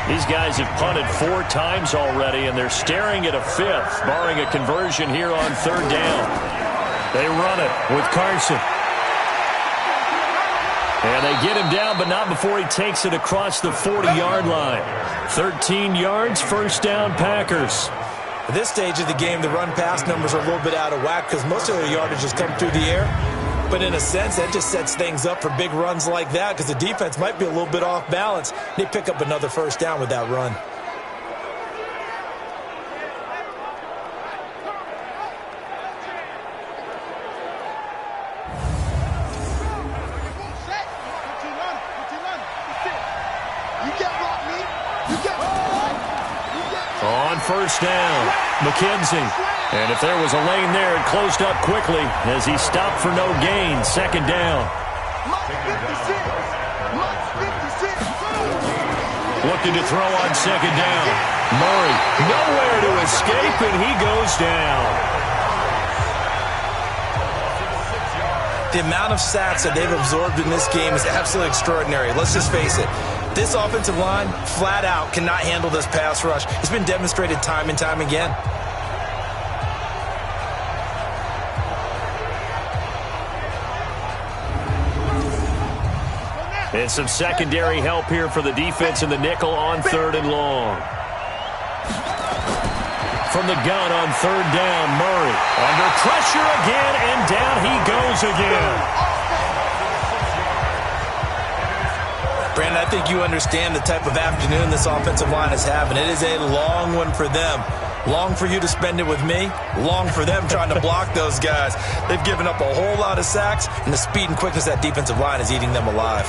These guys have punted 4 times already, and they're staring at a 5th, barring a conversion here on third down. They run it with Carson. And they get him down, but not before he takes it across the 40-yard line. 13 yards, first down, Packers. At this stage of the game, the run-pass numbers are a little bit out of whack because most of their yardage has come through the air. But in a sense, that just sets things up for big runs like that because the defense might be a little bit off balance. They pick up another first down with that run. On first down, McKenzie. And if there was a lane there, it closed up quickly as he stopped for no gain. Second down. Looking to throw on second down. Murray, nowhere to escape, and he goes down. The amount of sacks that they've absorbed in this game is absolutely extraordinary. Let's just face it. This offensive line, flat out, cannot handle this pass rush. It's been demonstrated time and time again. And some secondary help here for the defense in the nickel on third and long. From the gun on third down, Murray. Under pressure again, and down he goes again. Brandon, I think you understand the type of afternoon this offensive line is having. It is a long one for them. Long for you to spend it with me. Long for them trying to block those guys. They've given up a whole lot of sacks, and the speed and quickness of that defensive line is eating them alive.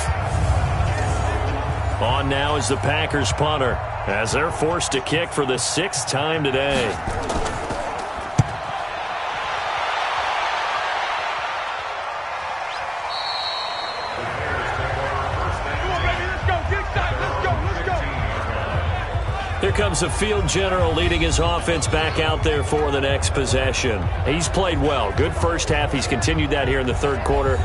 On now is the Packers punter as they're forced to kick for the 6th time today. Here comes the field general leading his offense back out there for the next possession. He's played well. Good first half. He's continued that here in the third quarter.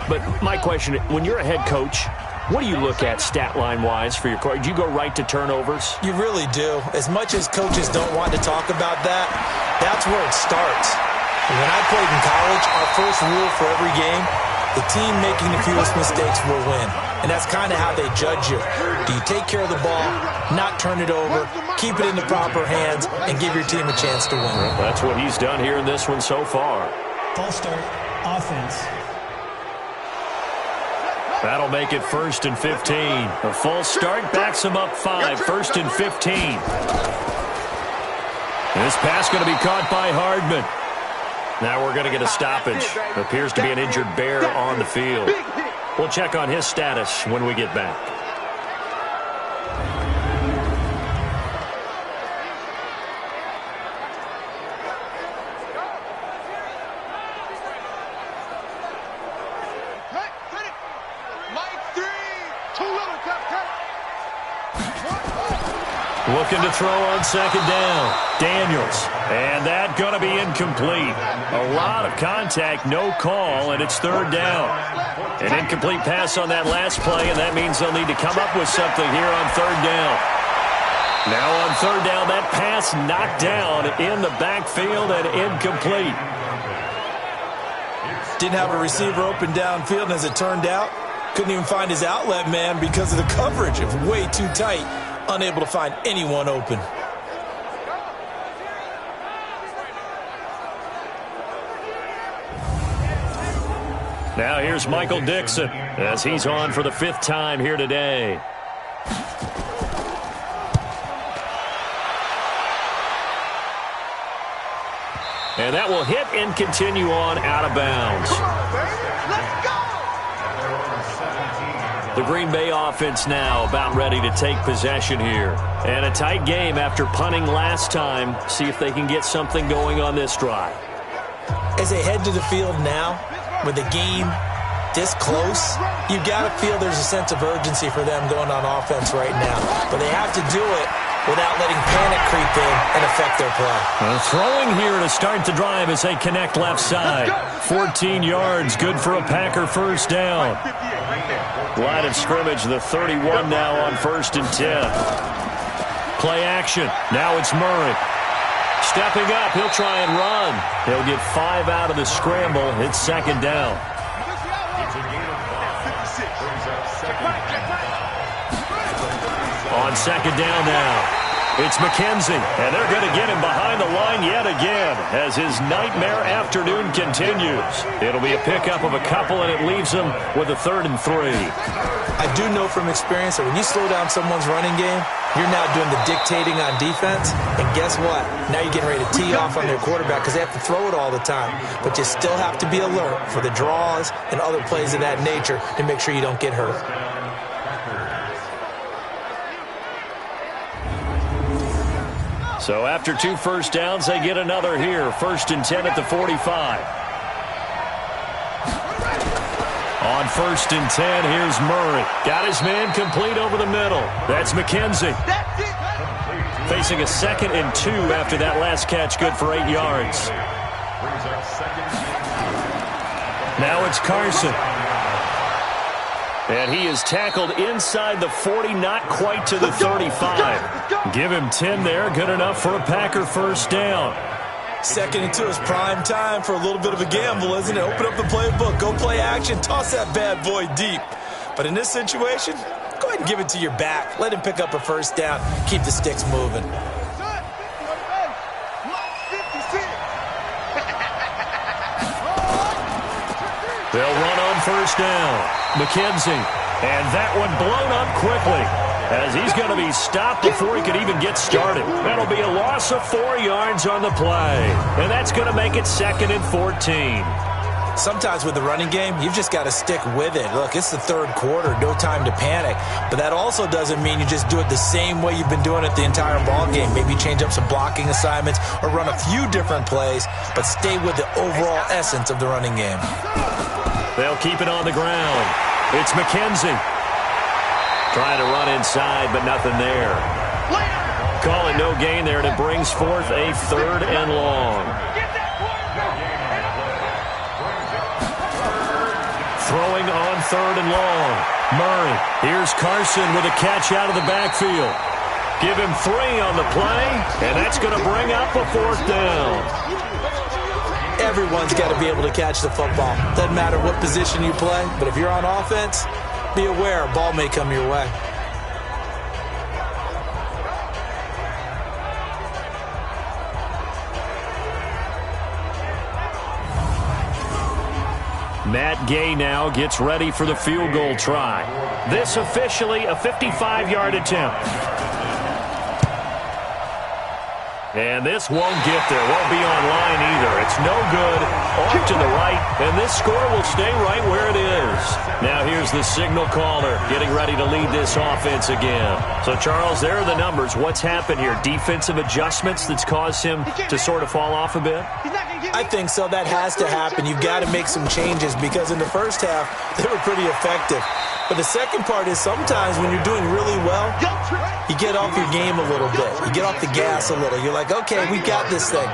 But my question, when you're a head coach, what do you look at stat line-wise for your coach? Do you go right to turnovers? You really do. As much as coaches don't want to talk about that, that's where it starts. When I played in college, our first rule for every game, the team making the fewest mistakes will win. And that's kind of how they judge you. Do you take care of the ball, not turn it over, keep it in the proper hands, and give your team a chance to win? Well, that's what he's done here in this one so far. False start, offense. That'll make it 1st and 15. A false start backs him up 5. 1st and 15. This pass going to be caught by Hardman. Now we're going to get a stoppage. Appears to be an injured Bear on the field. We'll check on his status when we get back. Looking to throw on 2nd down. Daniels. And that going to be incomplete. A lot of contact, no call, and it's 3rd down. An incomplete pass on that last play, and that means they'll need to come up with something here on 3rd down. Now on 3rd down, that pass knocked down in the backfield and incomplete. Didn't have a receiver open downfield, and as it turned out, couldn't even find his outlet man because of the coverage. It was way too tight. Unable to find anyone open. Now here's Michael Dixon as he's on for the 5th time here today. And that will hit and continue on out of bounds. The Green Bay offense now about ready to take possession here. And a tight game after punting last time. See if they can get something going on this drive. As they head to the field now, with the game this close, you've got to feel there's a sense of urgency for them going on offense right now. But they have to do it without letting panic creep in and affect their play. Throwing here to start the drive as they connect left side. 14 yards, good for a Packer 1st down. Line of scrimmage, the 31 now on 1st and 10. Play action. Now it's Murray. Stepping up, he'll try and run. He'll get 5 out of the scramble. It's 2nd down. On 2nd down now. It's McKenzie, and they're going to get him behind the line yet again as his nightmare afternoon continues. It'll be a pickup of a couple, and it leaves him with a 3rd and 3. I do know from experience that when you slow down someone's running game, you're now doing the dictating on defense, and guess what? Now you're getting ready to tee off on their quarterback because they have to throw it all the time. But you still have to be alert for the draws and other plays of that nature to make sure you don't get hurt. So after 2 first downs, they get another here. 1st and 10 at the 45. On 1st and 10, here's Murray. Got his man complete over the middle. That's McKenzie. Facing a 2nd and 2 after that last catch, good for 8 yards. Now it's Carson. And he is tackled inside the 40, not quite to the 35. Give him 10 there, good enough for a Packer 1st down. 2nd and 2 is prime time for a little bit of a gamble, isn't it? Open up the playbook, go play action, toss that bad boy deep. But in this situation, go ahead and give it to your back. Let him pick up a 1st down, keep the sticks moving. They'll run on 1st down. McKenzie. And that one blown up quickly as he's going to be stopped before he could even get started. That'll be a loss of 4 yards on the play. And that's going to make it 2nd and 14. Sometimes with the running game, you've just got to stick with it. Look, it's the 3rd quarter, no time to panic. But that also doesn't mean you just do it the same way you've been doing it the entire ball game. Maybe change up some blocking assignments or run a few different plays, but stay with the overall essence of the running game. They'll keep it on the ground. It's McKenzie. Trying to run inside, but nothing there. call it no gain there, and it brings forth a 3rd and long. Throwing on 3rd and long. Murray. Here's Carson with a catch out of the backfield. Give him 3 on the play, and that's going to bring up a 4th down. Everyone's got to be able to catch the football. Doesn't matter what position you play, but if you're on offense, be aware a ball may come your way. Matt Gay now gets ready for the field goal try. This officially a 55-yard attempt. And this won't get there. Won't be online either. It's no good. Off to the right. And this score will stay right where it is. Now here's the signal caller getting ready to lead this offense again. So, Charles, there are the numbers. What's happened here? Defensive adjustments that's caused him to sort of fall off a bit? I think so. That has to happen. You've got to make some changes because in the first half, they were pretty effective. But the second part is sometimes when you're doing really well, you get off your game a little bit. You get off the gas a little. You're like, okay, we got this thing.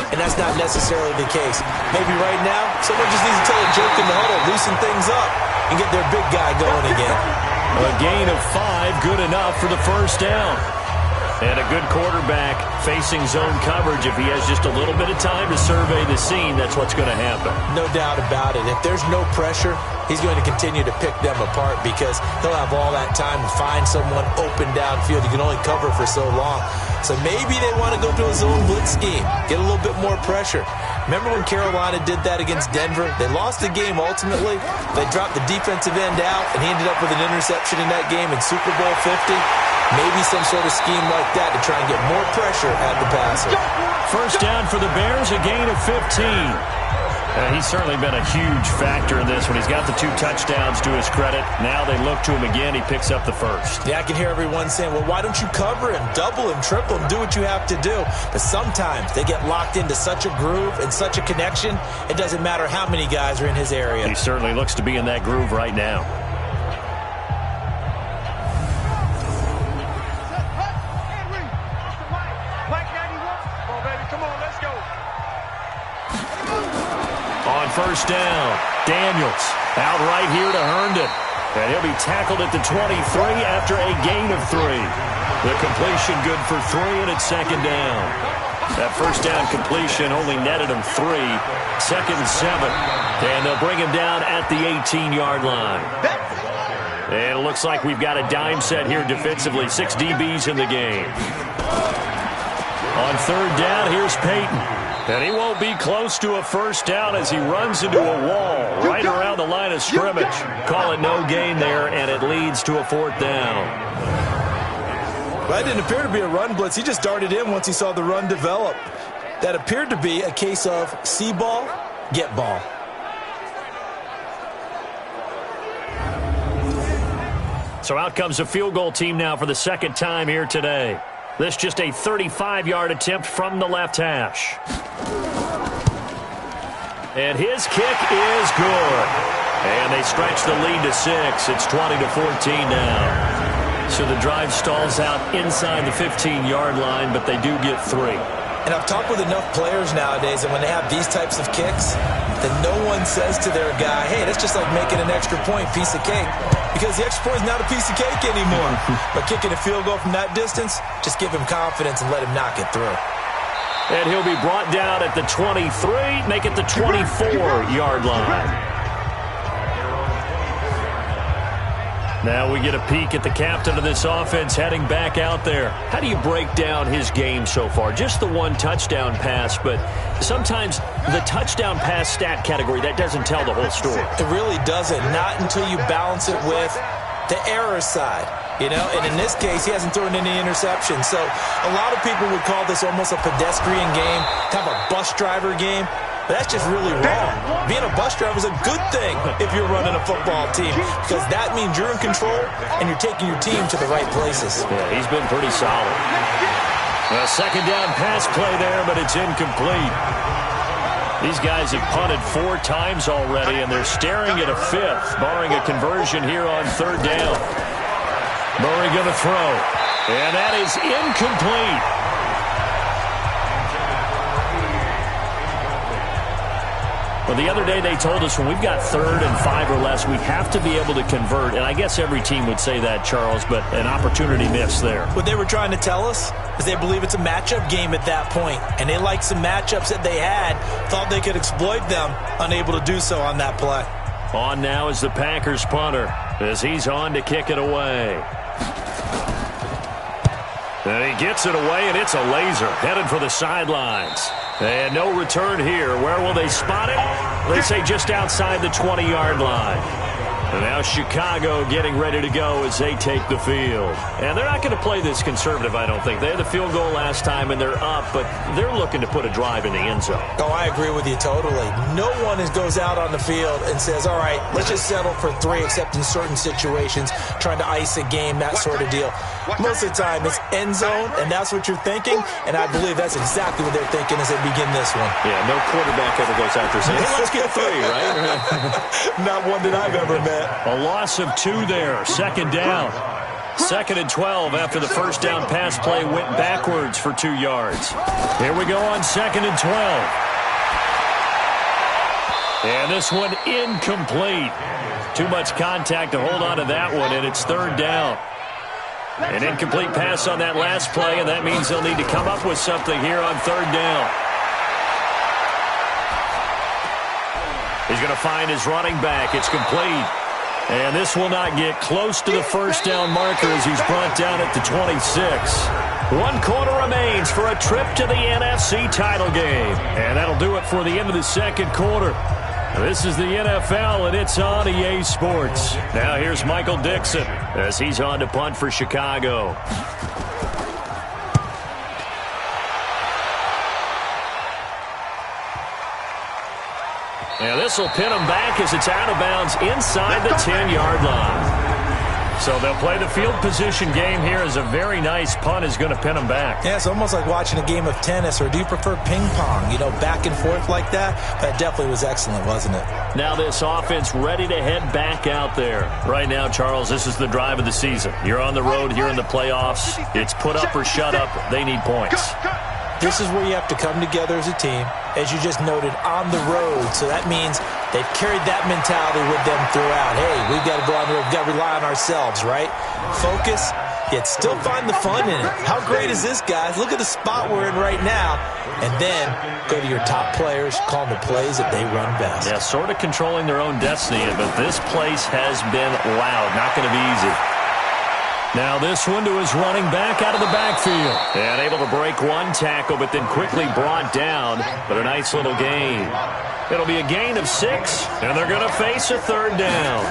And that's not necessarily the case. Maybe right now, someone just needs to tell a joke in the huddle, loosen things up, and get their big guy going again. A gain of 5, good enough for the 1st down. And a good quarterback facing zone coverage. If he has just a little bit of time to survey the scene, that's what's going to happen. No doubt about it. If there's no pressure, he's going to continue to pick them apart because he'll have all that time to find someone open downfield. You can only cover for so long. So maybe they want to go to a zone blitz scheme, get a little bit more pressure. Remember when Carolina did that against Denver? They lost the game ultimately. They dropped the defensive end out, and he ended up with an interception in that game in Super Bowl 50. Maybe some sort of scheme like that to try and get more pressure at the passer. 1st down for the Bears, a gain of 15. He's certainly been a huge factor in this when he's got the 2 touchdowns to his credit. Now they look to him again. He picks up the 1st. Yeah, I can hear everyone saying, well, why don't you cover him, double him, triple him, do what you have to do. But sometimes they get locked into such a groove and such a connection, it doesn't matter how many guys are in his area. He certainly looks to be in that groove right now. On 1st down, Daniels out right here to Herndon. And he'll be tackled at the 23 after a gain of 3. The completion good for 3, and it's 2nd down. That 1st down completion only netted him 3. 2nd and 7. And they'll bring him down at the 18-yard line. And it looks like we've got a dime set here defensively. 6 DBs in the game. On 3rd down, here's Peyton. And he won't be close to a 1st down as he runs into a wall right around the line of scrimmage. Call it no gain there, and it leads to a 4th down. Well, that didn't appear to be a run blitz. He just darted in once he saw the run develop. That appeared to be a case of see ball, get ball. So out comes a field goal team now for the 2nd time here today. This just a 35-yard attempt from the left hash. And his kick is good. And they stretch the lead to 6. It's 20-14 now. So the drive stalls out inside the 15-yard line, but they do get 3. And I've talked with enough players nowadays, and when they have these types of kicks, then no one says to their guy, hey, that's just like making an extra point, piece of cake. Because the extra point is not a piece of cake anymore. But kicking a field goal from that distance, just give him confidence and let him knock it through. And he'll be brought down at the 23, make it the 24-yard line. Now we get a peek at the captain of this offense heading back out there. How do you break down his game so far? Just the 1 touchdown pass, but sometimes the touchdown pass stat category, that doesn't tell the whole story. It really doesn't. Not until you balance it with the error side. You know, and in this case, he hasn't thrown any interceptions. So a lot of people would call this almost a pedestrian game, kind of a bus driver game. But that's just really wrong. Being a bus driver is a good thing if you're running a football team because that means you're in control and you're taking your team to the right places. Yeah, he's been pretty solid. A 2nd down pass play there, but it's incomplete. These guys have punted 4 times already, and they're staring at a 5th, barring a conversion here on 3rd down. Murray going to throw. And that is incomplete. Well, the other day they told us when we've got 3rd and 5 or less, we have to be able to convert. And I guess every team would say that, Charles, but an opportunity missed there. What they were trying to tell us is they believe it's a matchup game at that point. And they liked some matchups that they had, thought they could exploit them, unable to do so on that play. On now is the Packers punter as he's on to kick it away. And he gets it away, and it's a laser headed for the sidelines. And no return here. Where will they spot it? They say just outside the 20-yard line. And now Chicago getting ready to go as they take the field. And they're not going to play this conservative, I don't think. They had the field goal last time, and they're up, but they're looking to put a drive in the end zone. Oh, I agree with you totally. No one goes out on the field and says, all right, let's just settle for 3, except in certain situations, trying to ice a game, that sort of deal. Most of the time, it's end zone, and that's what you're thinking, and I believe that's exactly what they're thinking as they begin this one. Yeah, no quarterback ever goes out there saying, hey, let's get 3, right? Not one that I've ever met. A loss of 2 there. 2nd down. 2nd and 12 after the first down pass play went backwards for 2 yards. Here we go on 2nd and 12. And this one incomplete. Too much contact to hold on to that one, and it's 3rd down. An incomplete pass on that last play, and that means they'll need to come up with something here on 3rd down. He's going to find his running back. It's complete. And this will not get close to the first down marker as he's brought down at the 26. 1 quarter remains for a trip to the NFC title game. And that'll do it for the end of the 2nd quarter. This is the NFL, and it's on EA Sports. Now here's Michael Dixon as he's on to punt for Chicago. And this will pin them back as it's out of bounds inside the 10-yard line. So they'll play the field position game here as a very nice punt is going to pin them back. Yeah, it's almost like watching a game of tennis, or do you prefer ping pong? You know, back and forth like that? That definitely was excellent, wasn't it? Now this offense ready to head back out there. Right now, Charles, this is the drive of the season. You're on the road here in the playoffs. It's put up or shut up. They need points. This is where you have to come together as a team, as you just noted, on the road. So that means they've carried that mentality with them throughout. Hey, we've got to go on the road. We've got to rely on ourselves, right? Focus, yet still find the fun in it. How great is this, guys? Look at the spot we're in right now. And then go to your top players, call them the plays that they run best. Yeah, sort of controlling their own destiny, but this place has been loud. Not going to be easy. Now this one to his running back out of the backfield. And able to break 1 tackle, but then quickly brought down. But a nice little gain. It'll be a gain of 6, and they're going to face a 3rd down.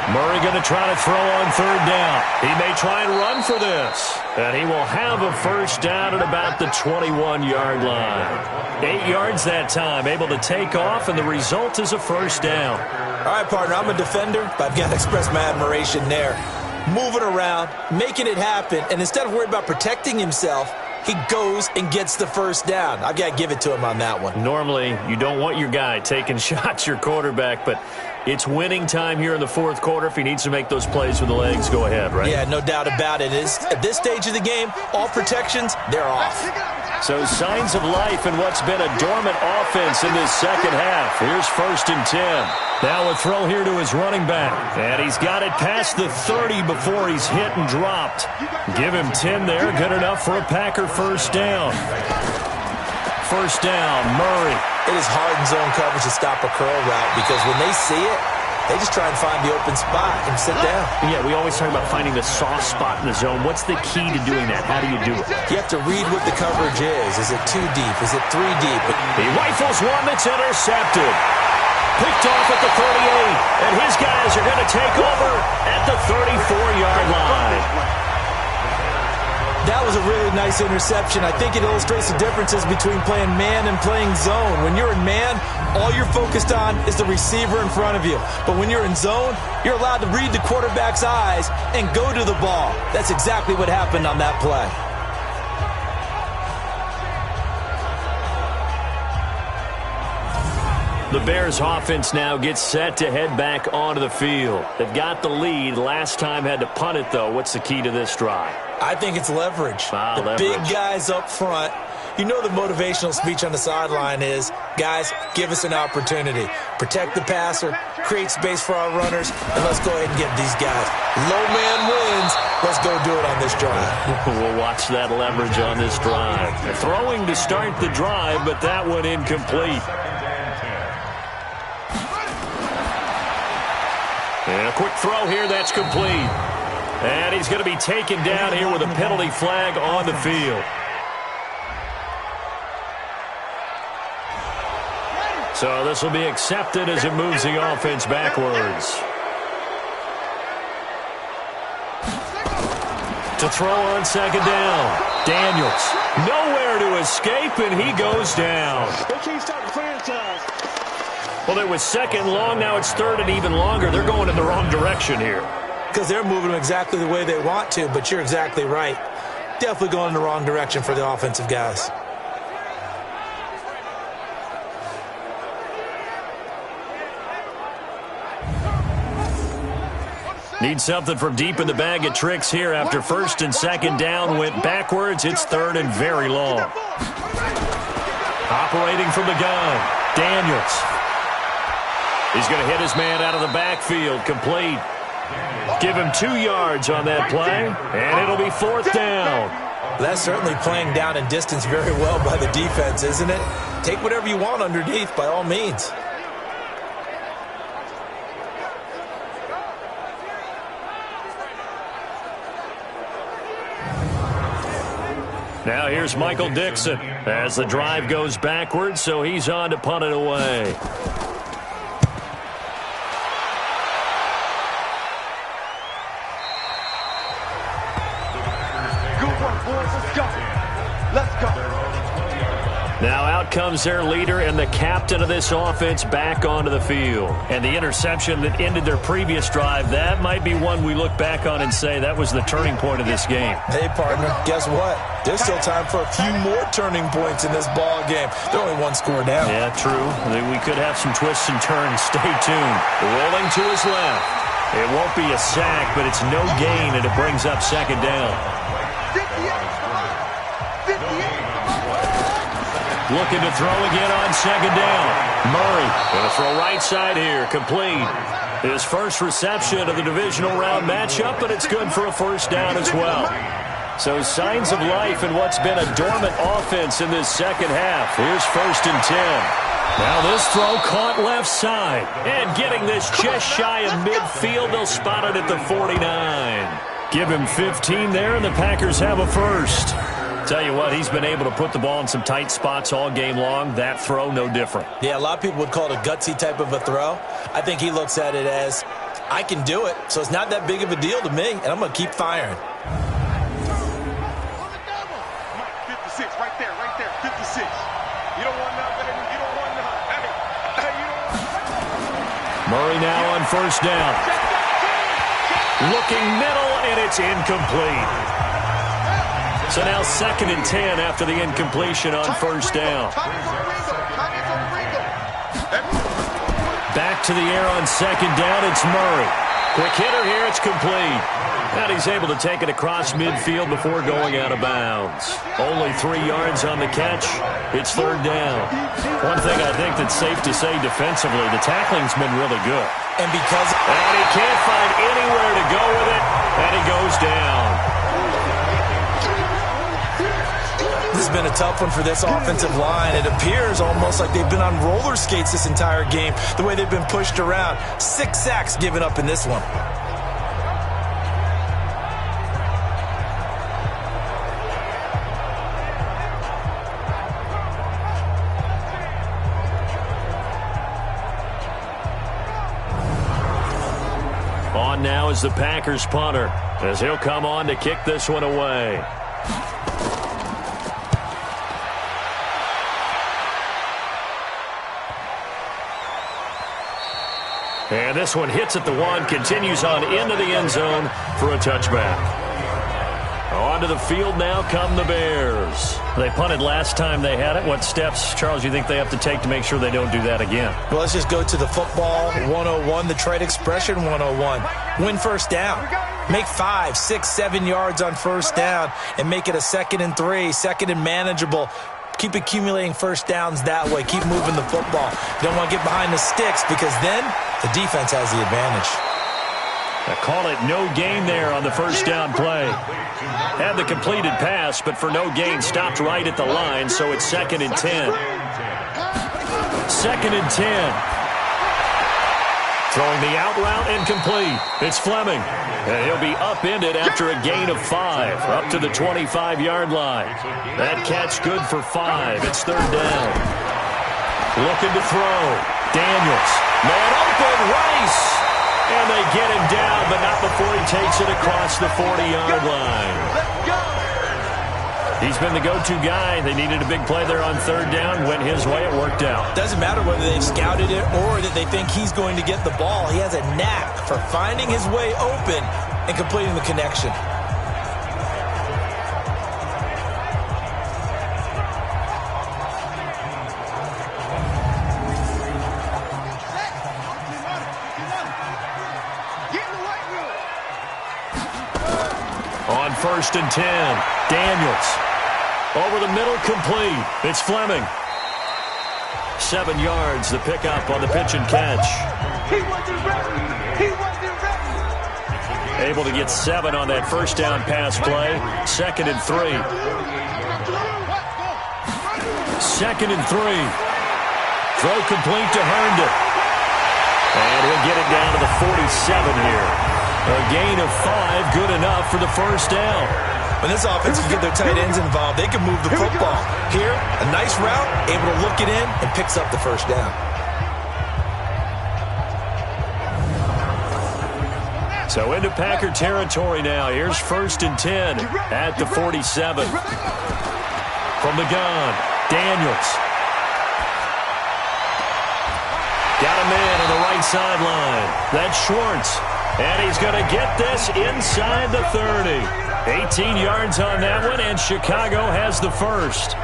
Murray going to try to throw on 3rd down. He may try and run for this. And he will have a first down at about the 21-yard line. 8 yards that time, able to take off, and the result is a first down. All right, partner, I'm a defender, but I've got to express my admiration there. Moving around, making it happen, and instead of worried about protecting himself, he goes and gets the first down. I've got to give it to him on that one. Normally, you don't want your guy taking shots, your quarterback, but it's winning time here in the 4th quarter. If he needs to make those plays with the legs, go ahead, right? Yeah, no doubt about it. At this stage of the game, all protections, they're off. So signs of life in what's been a dormant offense in this 2nd half. Here's 1st and 10. Now a throw here to his running back. And he's got it past the 30 before he's hit and dropped. Give him 10 there. Good enough for a Packer first down. First down, Murray. It is hard in zone coverage to stop a curl route because when they see it, they just try and find the open spot and sit down. Yeah, we always talk about finding the soft spot in the zone. What's the key to doing that? How do you do it? You have to read what the coverage is. Is it 2 deep? Is it 3 deep? He rifles one that's intercepted. Picked off at the 38, and his guys are going to take over at the 34-yard line. That was a really nice interception. I think it illustrates the differences between playing man and playing zone. When you're in man, all you're focused on is the receiver in front of you. But when you're in zone, you're allowed to read the quarterback's eyes and go to the ball. That's exactly what happened on that play. The Bears offense now gets set to head back onto the field. They've got the lead. Last time had to punt it, though. What's the key to this drive? I think it's leverage. Leverage. Big guys up front. You know the motivational speech on the sideline is, guys, give us an opportunity. Protect the passer, create space for our runners, and let's go ahead and get these guys. Low man wins. Let's go do it on this drive. We'll watch that leverage on this drive. Throwing to start the drive, but that one incomplete. And a quick throw here, that's complete. And he's going to be taken down here with a penalty flag on the field. So this will be accepted as it moves the offense backwards. To throw on second down. Daniels, nowhere to escape, and he goes down. Well, it was second long. Now it's third and even longer. They're going in the wrong direction here. Because they're moving exactly the way they want to, but you're exactly right. Definitely going in the wrong direction for the offensive guys. Need something from deep in the bag of tricks here after first and second down went backwards. It's third and very long. Operating from the gun, Daniels. He's going to hit his man out of the backfield, complete. Give him 2 yards on that play, and it'll be fourth down. That's certainly playing down and distance very well by the defense, isn't it? Take whatever you want underneath, by all means. Now here's Michael Dixon as the drive goes backwards, so he's on to punt it away. Good work, boys. Let's go. Let's go. Now out comes their leader and the captain of this offense back onto the field. And the interception that ended their previous drive, that might be one we look back on and say that was the turning point of this game. Hey, partner, guess what? There's still time for a few more turning points in this ball game. They're only 1 score down. Yeah, true. We could have some twists and turns. Stay tuned. Rolling to his left. It won't be a sack, but it's no gain, and it brings up second down. 58. 58. Looking to throw again on second down. Murray going to throw right side here, complete. His first reception of the divisional round matchup, but it's good for a first down as well. So signs of life in what's been a dormant offense in this second half. Here's first and 10. Now this throw caught left side. And getting this just shy of midfield, they'll spot it at the 49. Give him 15 there, and the Packers have a first. Tell you what, he's been able to put the ball in some tight spots all game long. That throw, no different. Yeah, a lot of people would call it a gutsy type of a throw. I think he looks at it as, I can do it, so it's not that big of a deal to me, and I'm going to keep firing. 56, right there, 56. You don't want nothing, you don't want nothing. Hey, you don't want... Murray now on first down. Looking middle, and it's incomplete. So now second and 10 after the incompletion on first down. Back to the air on second down, it's Murray. Quick hitter here, it's complete. And he's able to take it across midfield before going out of bounds. Only 3 yards on the catch. It's third down. One thing I think that's safe to say defensively, the tackling's been really good. And because... And he can't find anywhere to go with it, and he goes down. This has been a tough one for this offensive line. It appears almost like they've been on roller skates this entire game, the way they've been pushed around. 6 sacks given up in this one. On now is the Packers punter, as he'll come on to kick this one away. And this one hits at the 1, continues on into the end zone for a touchback. Onto the field now come the Bears. They punted last time they had it. What steps, Charles, you think they have to take to make sure they don't do that again? Well, let's just go to the football 101, the trade expression 101. Win first down. Make 5, 6, 7 yards on first down and make it a 2nd and 3, 2nd and manageable. Keep accumulating first downs that way. Keep moving the football. You don't want to get behind the sticks because then the defense has the advantage. I call it no gain there on the first down play. Had the completed pass, but for no gain, stopped right at the line, so it's 2nd and 10. 2nd and 10. Throwing the out route incomplete. It's Fleming. And he'll be upended after a gain of 5, up to the 25-yard line. That catch good for 5. It's 3rd down. Looking to throw. Daniels. Man open. Rice. And they get him down, but not before he takes it across the 40-yard line. He's been the go-to guy. They needed a big play there on 3rd down. Went his way. It worked out. Doesn't matter whether they've scouted it or that they think he's going to get the ball. He has a knack for finding his way open and completing the connection. On 1st and 10, Daniels. Over the middle, complete. It's Fleming. 7 yards, the pickup on the pitch and catch. He wasn't ready. He wasn't ready. Able to get 7 on that first down pass play. 2nd and 3. 2nd and 3. Throw complete to Herndon. And he'll get it down to the 47 here. A gain of 5, good enough for the first down. When this offense can get their tight ends involved, they can move the football. Here, a nice route, able to look it in, and picks up the first down. So into Packer territory now. Here's 1st and 10 at the 47. From the gun, Daniels. Got a man on the right sideline. That's Schwartz. And he's going to get this inside the 30. 18 yards on that one, and Chicago has the first.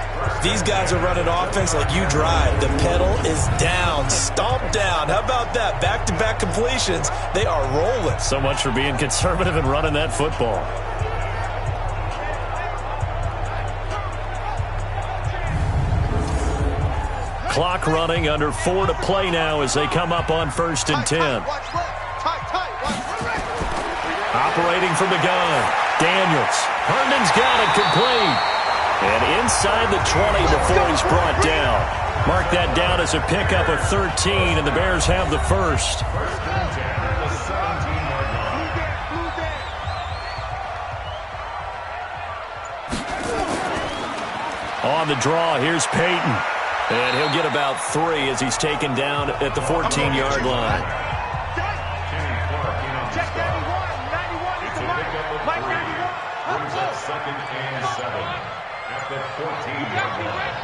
These guys are running offense like you drive. The pedal is down, stomp down. How about that? Back-to-back completions. They are rolling. So much for being conservative and running that football. Clock running, under 4 to play now as they come up on 1st and 10. Operating from the gun, Daniels. Herndon's got it complete. And inside the 20 before he's brought down. Mark that down as a pickup of 13, and the Bears have the first. On the draw, here's Payton. And he'll get about 3 as he's taken down at the 14-yard line. Second and 7 at the 14-yard line.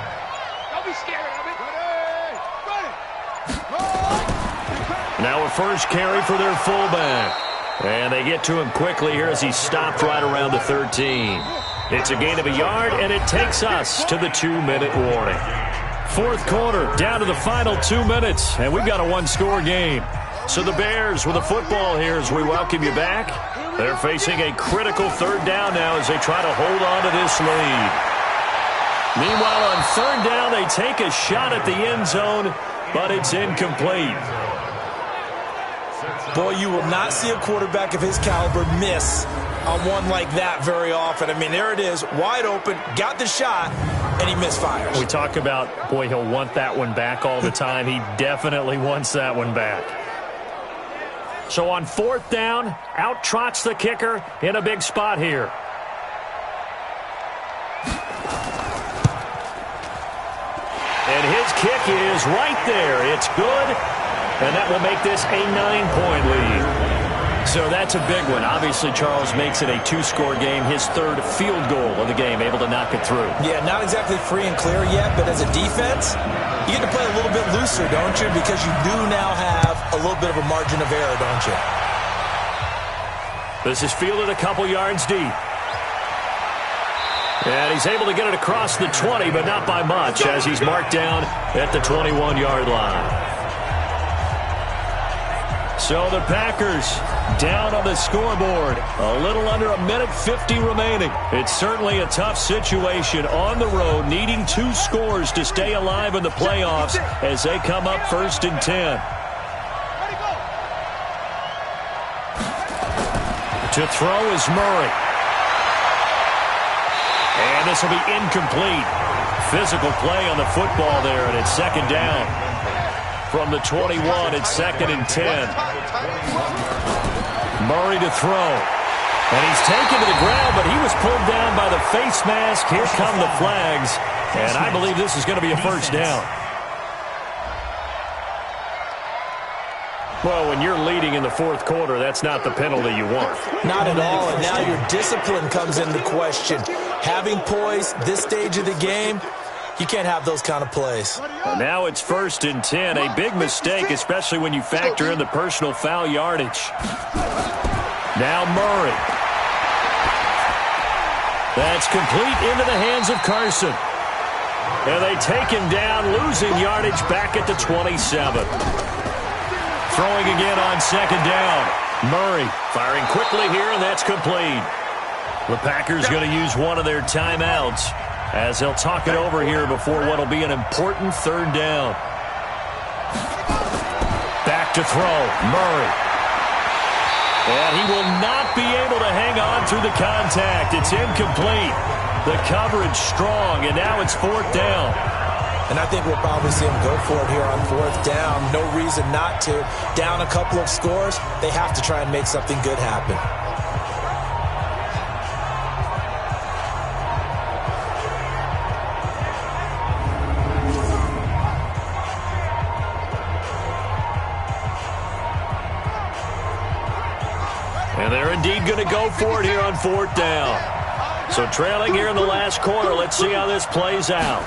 Don't be scared of it. Now a first carry for their fullback. And they get to him quickly here as he's stopped right around the 13. It's a gain of a yard, and it takes us to the 2-minute warning. 4th quarter, down to the final 2 minutes, and we've got a 1-score game. So the Bears with the football here as we welcome you back. They're facing a critical 3rd down now as they try to hold on to this lead. Meanwhile, on 3rd down, they take a shot at the end zone, but it's incomplete. Boy, you will not see a quarterback of his caliber miss on one like that very often. I mean, there it is, wide open, got the shot, and he misfires. We talk about, boy, he'll want that one back all the time. He definitely wants that one back. So on 4th down, out trots the kicker in a big spot here. And his kick is right there. It's good, and that will make this a 9-point lead. So that's a big one. Obviously, Charles makes it a 2-score game. His 3rd field goal of the game, able to knock it through. Yeah, not exactly free and clear yet, but as a defense, you get to play a little bit looser, don't you? Because you do now have a little bit of a margin of error, don't you? This is fielded a couple yards deep. And he's able to get it across the 20, but not by much, as he's marked down at the 21-yard line. So the Packers down on the scoreboard. A little under a minute 50 remaining. It's certainly a tough situation on the road, needing 2 scores to stay alive in the playoffs as they come up 1st and 10. To throw is Murray. And this will be incomplete. Physical play on the football there, and it's 2nd down. From the 21, it's 2nd and 10. Murray to throw. And he's taken to the ground, but he was pulled down by the face mask. Here come the flags. And I believe this is going to be a 1st down. Well, when you're leading in the 4th quarter, that's not the penalty you want. Not at all, and now your discipline comes into question. Having poise this stage of the game, you can't have those kind of plays. Well, now it's 1st and 10. A big mistake, especially when you factor in the personal foul yardage. Now Murray. That's complete into the hands of Carson. And they take him down, losing yardage back at the 27. Throwing again on 2nd down. Murray firing quickly here, and that's complete. The Packers going to use one of their timeouts as they'll talk it over here before what will be an important 3rd down. Back to throw. Murray. And he will not be able to hang on through the contact. It's incomplete. The coverage strong, and now it's 4th down. And I think we'll probably see them go for it here on 4th down. No reason not to. Down a couple of scores, they have to try and make something good happen. And they're indeed going to go for it here on 4th down. So trailing here in the last quarter, let's see how this plays out.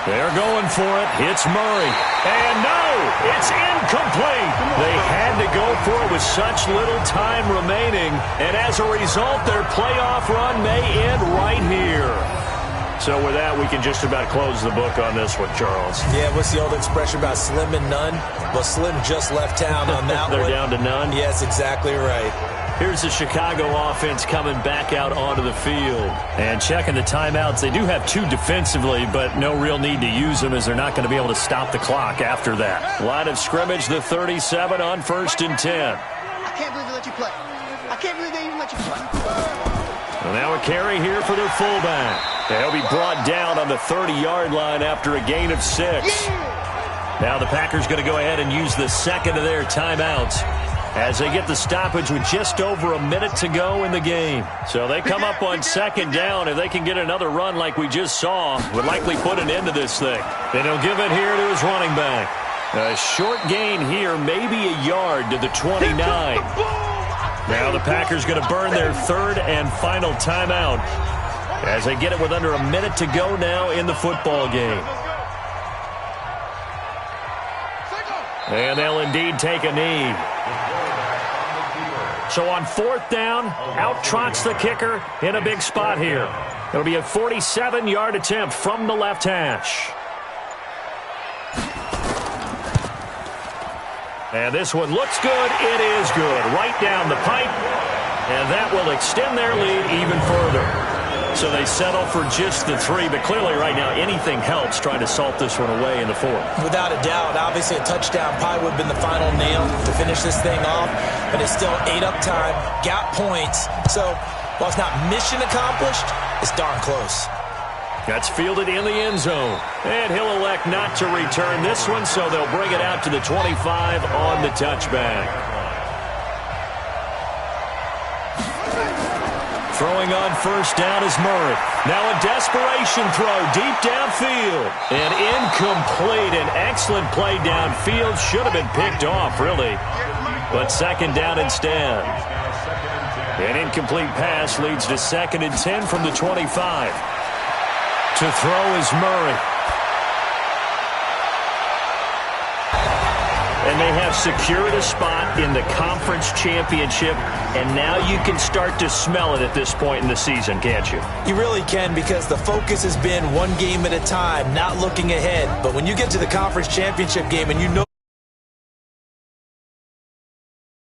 They're going for it. It's Murray. And no, it's incomplete. They had to go for it with such little time remaining. And as a result, their playoff run may end right here. So with that, we can just about close the book on this one, Charles. Yeah, what's the old expression about slim and none? Well, Slim just left town on that They're one. down to none? Yes, exactly right. Here's the Chicago offense coming back out onto the field. And checking the timeouts. They do have 2 defensively, but no real need to use them as they're not going to be able to stop the clock after that. Line of scrimmage, the 37 on 1st and 10. I can't believe they let you play. I can't believe they even let you play. Well, now a carry here for their fullback. They'll be brought down on the 30-yard line after a gain of 6. Now the Packers going to go ahead and use the 2nd of their timeouts as they get the stoppage with just over a minute to go in the game. So they come up on 2nd down. If they can get another run like we just saw, would likely put an end to this thing. Then he'll give it here to his running back. A short gain here, maybe a yard to the 29. Now the Packers going to burn their 3rd and final timeout as they get it with under a minute to go now in the football game. And they'll indeed take a knee. So on 4th down, out trots the kicker in a big spot here. It'll be a 47-yard attempt from the left hash. And this one looks good. It is good. Right down the pipe. And that will extend their lead even further. So they settle for just the 3, but clearly right now anything helps trying to salt this one away in the 4th. Without a doubt, obviously a touchdown probably would have been the final nail to finish this thing off, but it's still 8 up time, got points. So while it's not mission accomplished, it's darn close. That's fielded in the end zone. And he'll elect not to return this one, so they'll bring it out to the 25 on the touchback. Throwing on 1st down is Murray. Now a desperation throw deep downfield. And incomplete. An excellent play downfield. Should have been picked off, really. But 2nd down instead. An incomplete pass leads to 2nd and 10 from the 25. To throw is Murray. And they have secured a spot in the conference championship, and now you can start to smell it at this point in the season, can't you? You really can, because the focus has been one game at a time, not looking ahead. But when you get to the conference championship game and you know